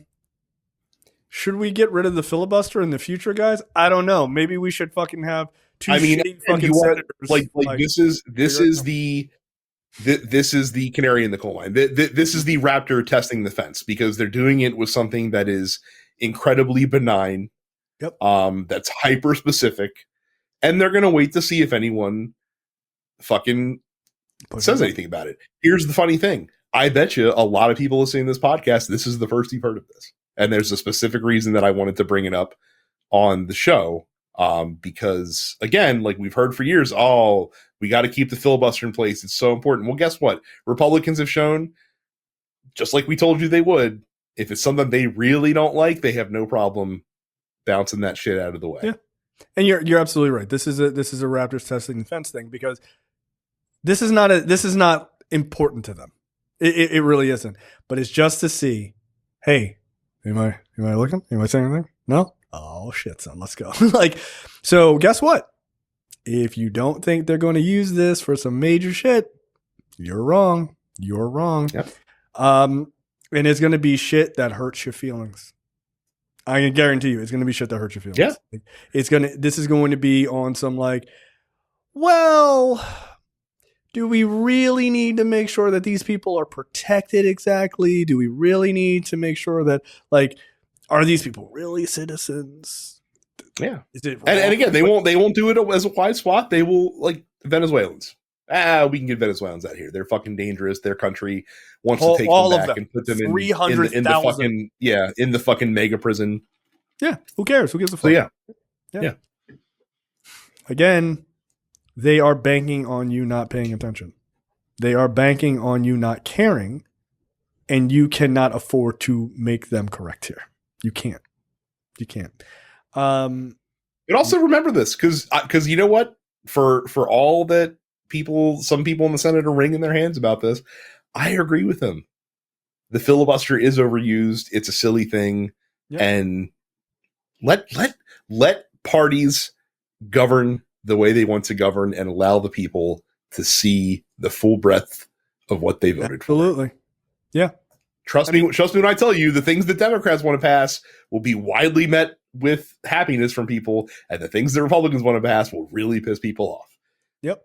A: should we get rid of the filibuster in the future, guys? I don't know. Maybe we should fucking have two shitty fucking senators.
B: Like this is the This is the canary in the coal mine. This is the raptor testing the fence, because they're doing it with something that is incredibly benign.
A: Yep.
B: That's hyper specific, and they're going to wait to see if anyone fucking says anything about it. Here's the funny thing. I bet you a lot of people listening to this podcast, this is the first you've heard of this. And there's a specific reason that I wanted to bring it up on the show. Because again, like we've heard for years, we got to keep the filibuster in place. It's so important. Well, guess what? Republicans have shown, just like we told you they would, if it's something they really don't like, they have no problem bouncing that shit out of the way.
A: Yeah. And you're absolutely right. This is a Raptors testing the fence thing, because this is not important to them. It really isn't. But it's just to see, hey, am I looking? Am I saying anything? No? Oh shit, son, let's go. Like, so guess what? If you don't think they're going to use this for some major shit, you're wrong. You're wrong.
B: Yep.
A: And it's going to be shit that hurts your feelings. I can guarantee you, it's going to be shit that hurts your feelings.
B: Yeah.
A: This is going to be on some like, well, do we really need to make sure that these people are protected exactly? Do we really need to make sure that, like, are these people really citizens?
B: Yeah.
A: Is it wrong?
B: And again, they won't do it as a wide swath. They will, like Venezuelans. We can get Venezuelans out here. They're fucking dangerous. Their country wants to take them back and put them in the fucking mega prison.
A: Yeah. Who cares? Who gives a fuck?
B: So yeah.
A: Again, they are banking on you not paying attention. They are banking on you not caring, and you cannot afford to make them correct here. You can't.
B: But also remember this, because you know what? For all that some people in the Senate are wringing their hands about this, I agree with them. The filibuster is overused. It's a silly thing, and let parties govern the way they want to govern, and allow the people to see the full breadth of what they voted for.
A: Absolutely. Yeah.
B: Trust me when I tell you, the things that Democrats want to pass will be widely met with happiness from people, and the things that Republicans want to pass will really piss people off.
A: Yep.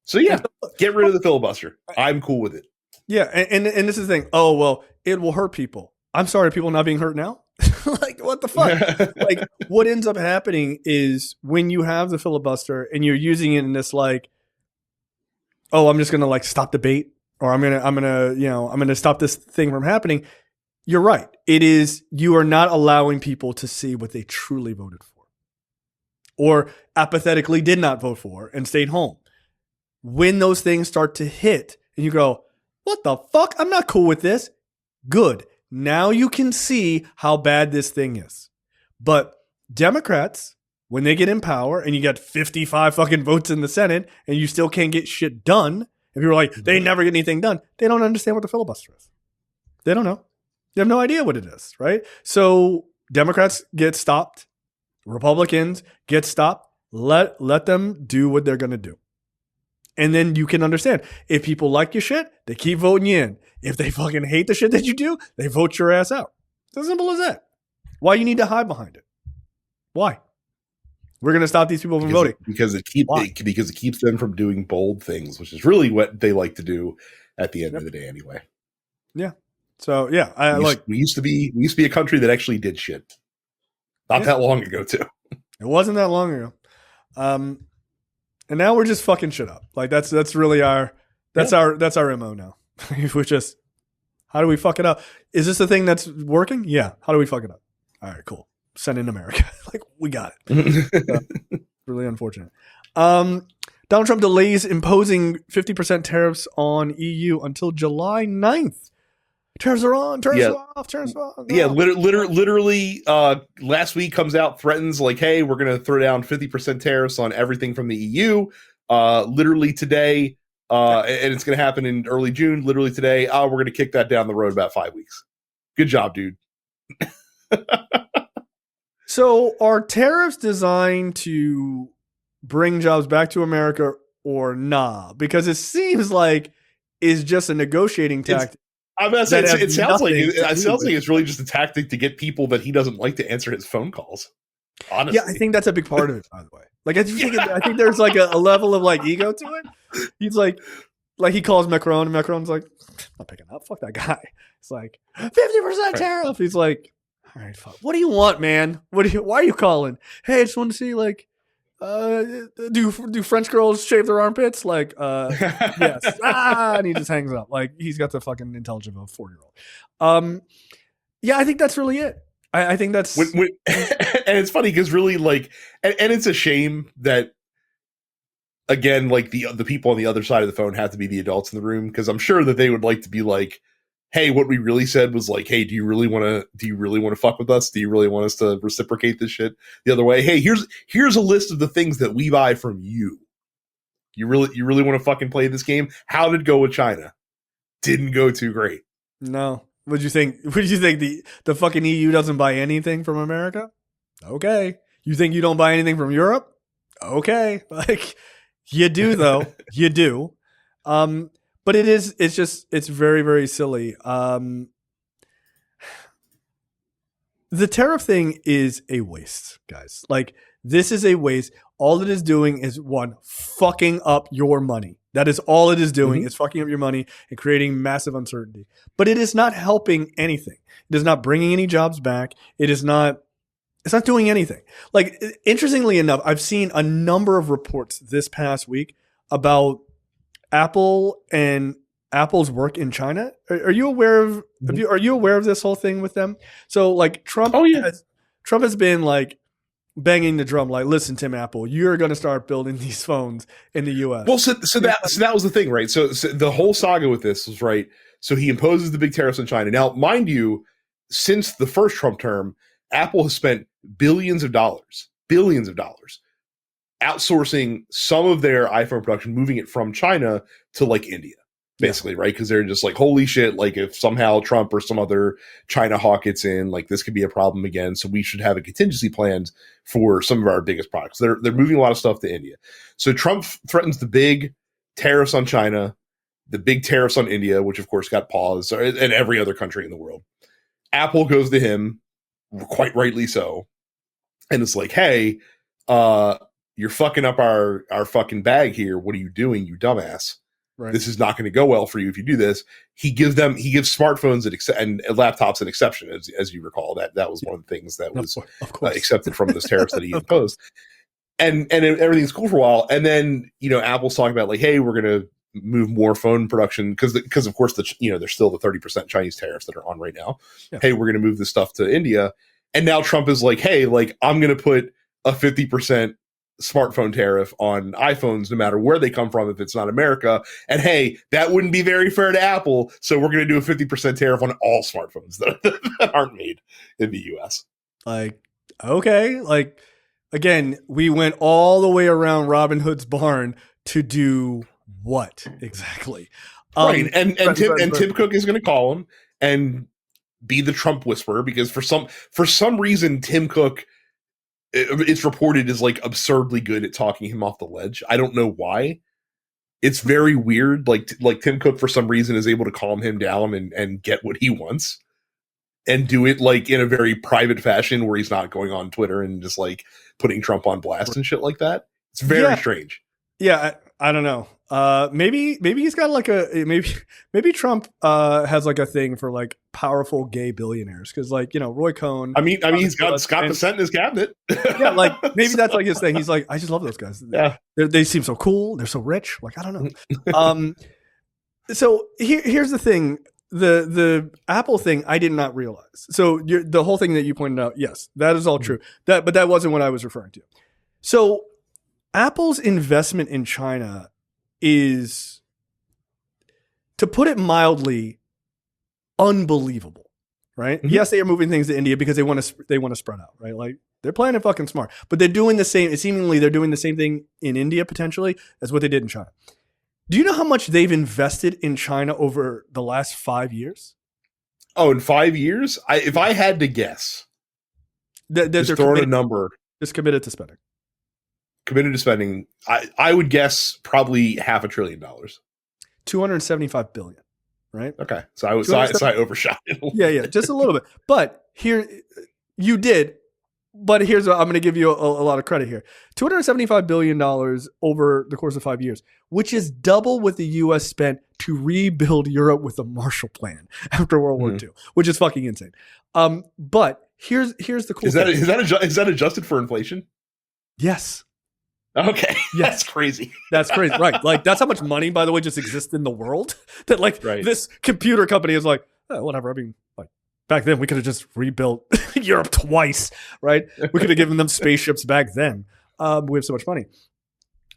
B: So yeah, get rid of the filibuster. I'm cool with it.
A: Yeah, and this is the thing. Oh, well, it will hurt people. I'm sorry, people not being hurt now? Like, what the fuck? Like, what ends up happening is when you have the filibuster and you're using it in this, like, oh, I'm just going to, like, stop debate, or I'm going to stop this thing from happening. You're right. It is, you are not allowing people to see what they truly voted for, or apathetically did not vote for and stayed home. When those things start to hit and you go, what the fuck? I'm not cool with this. Good. Now you can see how bad this thing is. But Democrats, when they get in power and you get 55 fucking votes in the Senate and you still can't get shit done, if you're like, they never get anything done, they don't understand what the filibuster is. They don't know. They have no idea what it is, right? So Democrats get stopped. Republicans get stopped. Let them do what they're going to do. And then you can understand, if people like your shit, they keep voting you in. If they fucking hate the shit that you do, they vote your ass out. It's as simple as that. Why you need to hide behind it? Why? We're going to stop these people from voting.
B: Because it keeps them from doing bold things, which is really what they like to do at the end of the day anyway.
A: Yeah. So yeah,
B: we used to be a country that actually did shit. Not that long ago too.
A: It wasn't that long ago. And now we're just fucking shit up. Like that's really our MO now. We're just, how do we fuck it up? Is this the thing that's working? Yeah. How do we fuck it up? All right, cool. Send in America. Like, we got it. Really unfortunate. Donald Trump delays imposing 50% tariffs on EU until July 9th. Tariffs are on. Tariffs are off. Tariffs are on.
B: Yeah, literally, last week comes out, threatens like, hey, we're going to throw down 50% tariffs on everything from the EU. Literally today, and it's going to happen in early June. Literally today, we're going to kick that down the road about 5 weeks. Good job, dude.
A: So are tariffs designed to bring jobs back to America or nah? Because it seems like it's just a negotiating tactic.
B: It sounds like it's really just a tactic to get people that he doesn't like to answer his phone calls. Honestly.
A: Yeah, I think that's a big part of it, by the way. Like, I think there's like a level of like ego to it. He's like, Like he calls Macron, and Macron's like, I'm not picking up. Fuck that guy. It's like 50% tariff. He's like, all right, fuck. What do you want, man? Why are you calling? Hey, I just want to see like, do French girls shave their armpits? Like, yes. And he just hangs up. Like he's got the fucking intelligence of a 4-year-old. Yeah, I think that's really it. I think that's
B: and it's funny because really like, and it's a shame that again, like the people on the other side of the phone have to be the adults in the room because I'm sure that they would like to be like, hey, what we really said was like, hey, do you really want to fuck with us? Do you really want us to reciprocate this shit the other way? Hey, here's a list of the things that we buy from you. You really want to fucking play this game? How did it go with China? Didn't go too great.
A: No. What did you think? The fucking EU doesn't buy anything from America? Okay. You think you don't buy anything from Europe? Okay. Like you do though. You do. But it's very, very silly. The tariff thing is a waste, guys. Like this is a waste. All it is doing is fucking up your money. That is all it is doing. Mm-hmm. Is fucking up your money and creating massive uncertainty. But it is not helping anything. It is not bringing any jobs back. It's not doing anything. Like, interestingly enough, I've seen a number of reports this past week about Apple and Apple's work in China. Are you aware of? Are you aware of this whole thing with them? So, like, Trump has been like banging the drum, like, listen, Tim Apple, you're going to start building these phones in the U.S.
B: Well, so that was the thing, right? So the whole saga with this was right. So he imposes the big tariffs on China. Now, mind you, since the first Trump term, Apple has spent billions of dollars outsourcing some of their iPhone production, moving it from China to like India, basically, right? Because they're just like, holy shit, like if somehow Trump or some other China hawk gets in, like this could be a problem again. So we should have a contingency plan for some of our biggest products. They're moving a lot of stuff to India. So Trump threatens the big tariffs on China, the big tariffs on India, which of course got paused, and every other country in the world. Apple goes to him, quite rightly so, and it's like, hey, you're fucking up our fucking bag here. What are you doing, you dumbass? Right. This is not going to go well for you if you do this. He gives smartphones and laptops an exception, as you recall. That was one of the things that was accepted from this tariffs that he imposed. And everything's cool for a while. And then, Apple's talking about like, hey, we're going to move more phone production because of course there's still the 30% Chinese tariffs that are on right now. Yeah. Hey, we're going to move this stuff to India. And now Trump is like, hey, like I'm going to put a 50% smartphone tariff on iPhones no matter where they come from if it's not America. And hey, that wouldn't be very fair to Apple, so we're going to do a 50% tariff on all smartphones that aren't made in the US.
A: Like, okay, like again, we went all the way around Robin Hood's barn to do what exactly?
B: Right. And Tim Cook is going to call him and be the Trump whisperer because for some reason Tim Cook, it's reported, is like absurdly good at talking him off the ledge. I don't know why. It's very weird. Like Tim Cook for some reason is able to calm him down and get what he wants and do it like in a very private fashion where he's not going on Twitter and just like putting Trump on blast and shit like that. It's very strange.
A: Yeah. I don't know. Maybe he's got like maybe Trump has like a thing for like powerful gay billionaires because like Roy Cohn.
B: I mean he's got Scott Dissent in his cabinet.
A: Yeah, like maybe that's like his thing. He's like, I just love those guys.
B: Yeah,
A: they seem so cool. They're so rich. Like I don't know. So here's the thing. The Apple thing I did not realize. So the whole thing that you pointed out, yes, that is all true. But that wasn't what I was referring to. So Apple's investment in China is, to put it mildly, unbelievable, right? Mm-hmm. Yes, they are moving things to India because they want to spread out, right? Like they're playing it fucking smart, but they're doing the same. Seemingly, they're doing the same thing in India potentially as what they did in China. Do you know how much they've invested in China over the last 5 years?
B: Oh, in 5 years? If I had to guess, just throwing a number,
A: just committed to spending.
B: Committed to spending, I would guess probably $500 billion.
A: $275 billion, right?
B: Okay, so I overshot it.
A: Yeah, just a little bit. But here, you did But here's what I'm going to give you a lot of credit here. $275 billion over the course of 5 years, which is double what the U.S. spent to rebuild Europe with the Marshall Plan after World War II, which is fucking insane. But here's the cool thing.
B: Is that adjusted for inflation?
A: Yes.
B: Okay.
A: Yes.
B: That's crazy.
A: That's crazy. Right. Like, that's how much money, by the way, just exists in the world. That, like, this computer company is like, oh, whatever. I mean, like, back then, we could have just rebuilt Europe twice, right? We could have given them spaceships back then. We have so much money.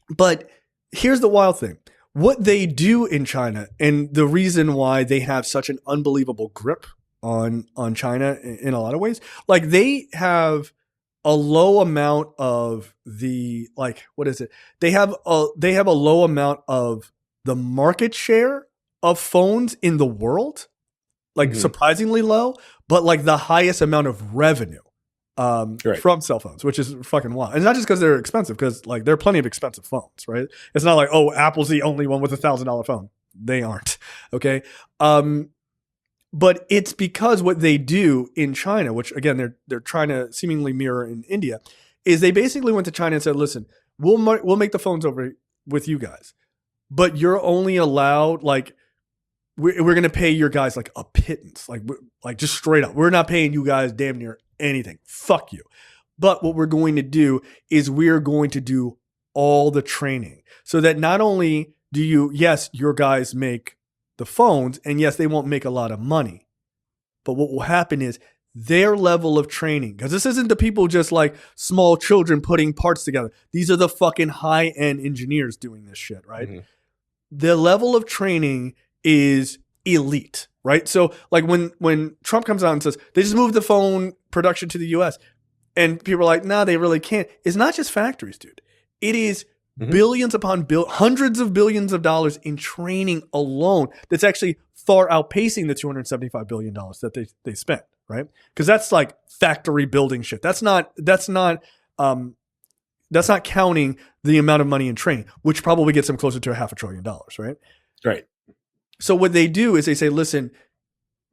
A: But here's the wild thing. What they do in China, and the reason why they have such an unbelievable grip on China in a lot of ways, like, they have a low amount of the, like, what is it? They have a low amount of the market share of phones in the world, like surprisingly low, but like the highest amount of revenue from cell phones, which is fucking wild. And it's not just because they're expensive, because like there are plenty of expensive phones, right? It's not like, oh, Apple's the only one with $1,000 phone. They aren't. Okay. But it's because what they do in China, which again they're trying to seemingly mirror in India, is they basically went to China and said, "Listen, we'll make the phones over with you guys, but you're only allowed, like, we're going to pay your guys like a pittance, like just straight up. We're not paying you guys damn near anything. Fuck you. But what we're going to do is we're going to do all the training, so that not only do your guys make the phones, and yes, they won't make a lot of money, but what will happen is their level of training, because this isn't the people just like small children putting parts together. These are the fucking high-end engineers doing this shit, right? Mm-hmm. The level of training is elite, right? So like when Trump comes out and says they just moved the phone production to the US, and people are like, nah, they really can't. It's not just factories, dude. It is billions upon hundreds of billions of dollars in training alone that's actually far outpacing the $275 billion that they spent, right? Because that's like factory building shit. That's not counting the amount of money in training, which probably gets them closer to $500 billion, right?
B: Right.
A: So what they do is they say, listen,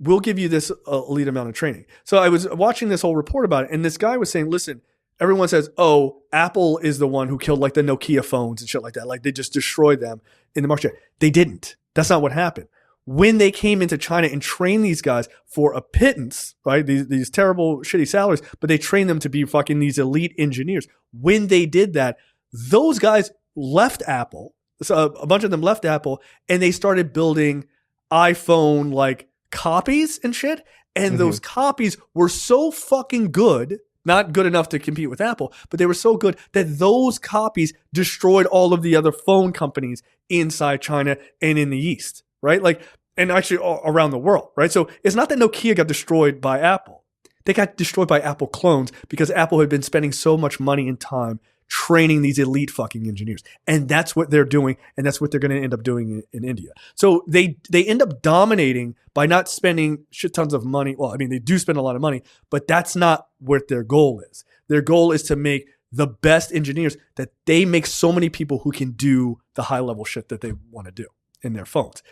A: we'll give you this elite amount of training. So I was watching this whole report about it, and this guy was saying, listen, everyone says, oh, Apple is the one who killed like the Nokia phones and shit like that. Like they just destroyed them in the market. They didn't. That's not what happened. When they came into China and trained these guys for a pittance, right? These terrible, shitty salaries, but they trained them to be fucking these elite engineers. When they did that, those guys left Apple. So a bunch of them left Apple, and they started building iPhone like copies and shit. And those copies were so fucking good, not good enough to compete with Apple, but they were so good that those copies destroyed all of the other phone companies inside China and in the East, right? Like, and actually around the world, right? So it's not that Nokia got destroyed by Apple. They got destroyed by Apple clones because Apple had been spending so much money and time training these elite fucking engineers. And that's what they're doing, and that's what they're going to end up doing in India. So they end up dominating by not spending shit tons of money. Well, I mean, they do spend a lot of money, but that's not what their goal is. Their goal is to make the best engineers, that they make so many people who can do the high level shit that they want to do in their phones.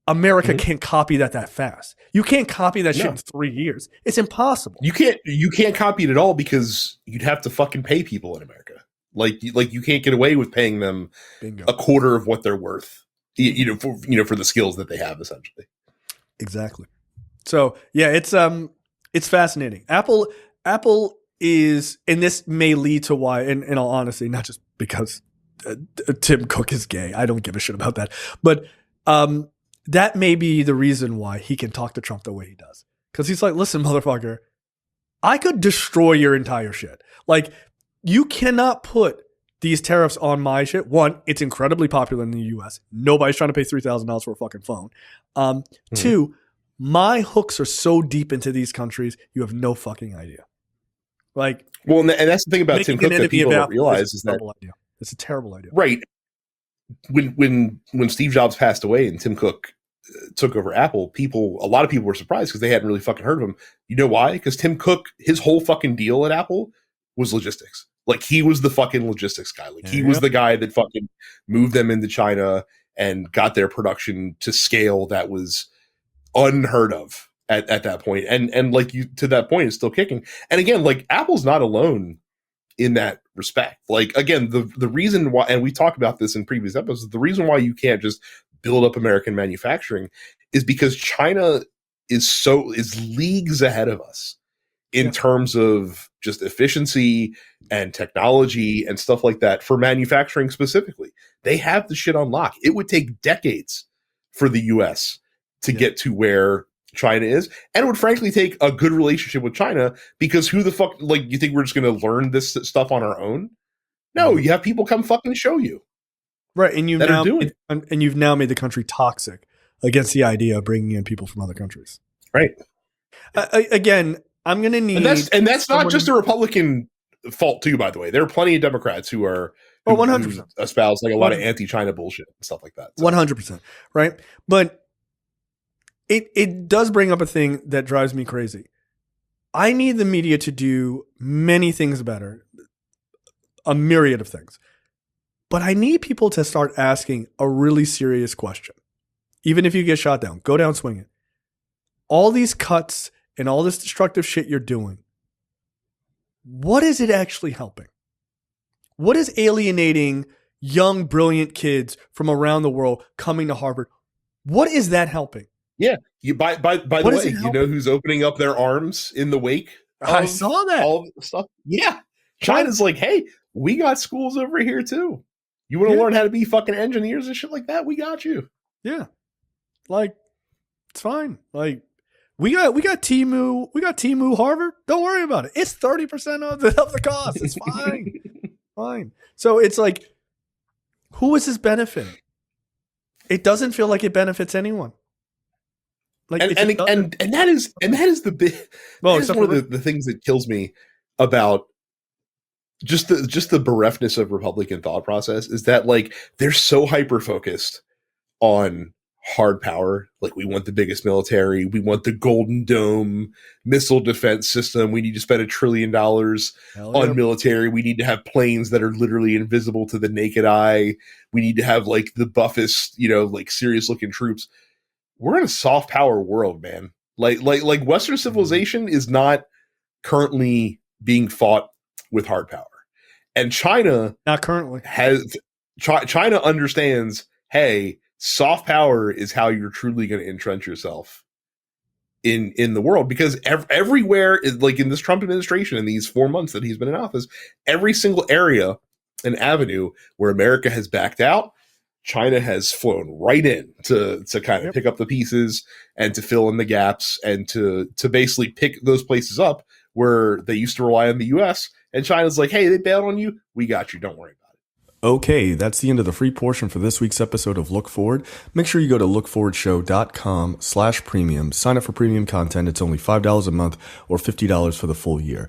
A: America can't copy that fast. You can't copy that shit in 3 years. It's impossible.
B: You can't copy it at all, because you'd have to fucking pay people in America. Like you can't get away with paying them a quarter of what they're worth, for the skills that they have, essentially.
A: Exactly. So yeah, it's fascinating. Apple is, and this may lead to why, in all honesty, not just because Tim Cook is gay. I don't give a shit about that, but that may be the reason why he can talk to Trump the way he does. Because he's like, listen, motherfucker, I could destroy your entire shit. Like, you cannot put these tariffs on my shit. One, it's incredibly popular in the US. Nobody's trying to pay $3,000 for a fucking phone. Two, my hooks are so deep into these countries, you have no fucking idea. Like,
B: well, and that's the thing about Tim Cook that people don't realize is that
A: it's a terrible idea.
B: Right. When Steve Jobs passed away and Tim Cook took over Apple, a lot of people were surprised because they hadn't really fucking heard of him. You know why? Because Tim Cook, his whole fucking deal at Apple was logistics. Like, he was the fucking logistics guy. Like, he was the guy that fucking moved them into China and got their production to scale that was unheard of at that point. And like you to that point, it's still kicking. And again, like Apple's not alone in that respect. Like again, the reason why, and we talked about this in previous episodes, the reason why you can't just build up American manufacturing is because China is leagues ahead of us in terms of just efficiency and technology and stuff like that for manufacturing specifically. They have the shit on lock. It would take decades for the US to get to where China is. And it would frankly take a good relationship with China, because who the fuck, like, you think we're just going to learn this stuff on our own? No, you have people come fucking show you.
A: Right. And you've now made the country toxic against the idea of bringing in people from other countries.
B: Right.
A: Again, I'm going to need,
B: and that's not just a Republican fault too, by the way. There are plenty of Democrats who 100% espouse like a lot of anti-China bullshit and stuff like that.
A: So. 100%. Right. But it does bring up a thing that drives me crazy. I need the media to do many things better, a myriad of things. But I need people to start asking a really serious question. Even if you get shot down, go down swinging. All these cuts and all this destructive shit you're doing, what is it actually helping? What is alienating young, brilliant kids from around the world coming to Harvard? What is that helping?
B: Yeah. You by the way, you know who's opening up their arms in the wake?
A: I saw that.
B: All the stuff. Yeah. China's like, hey, we got schools over here too. You want to learn how to be fucking engineers and shit like that? We got you.
A: Yeah. Like, it's fine. Like, we got Timu Harvard. Don't worry about it. It's 30% of the cost. It's fine. Fine. So it's like, who is this benefiting? It doesn't feel like it benefits anyone. Like,
B: and that is the big. Well, it's one of the things that kills me about just the bereftness of Republican thought process is that, like, they're so hyper focused on hard power. Like, we want the biggest military, we want the Golden Dome missile defense system, we need to spend $1 trillion on military, we need to have planes that are literally invisible to the naked eye, we need to have like the buffest, like serious looking troops. We're in a soft power world, man. Like Western civilization is not currently being fought with hard power. And China
A: not currently
B: China understands, hey, soft power is how you're truly going to entrench yourself in the world, because everywhere, like in this Trump administration, in these 4 months that he's been in office, every single area and avenue where America has backed out, China has flown right in to kind of pick up the pieces and to fill in the gaps and to basically pick those places up where they used to rely on the US. And China's like, hey, they bailed on you. We got you. Don't worry about it.
A: Okay, that's the end of the free portion for this week's episode of Look Forward. Make sure you go to lookforwardshow.com/premium. Sign up for premium content. It's only $5 a month or $50 for the full year.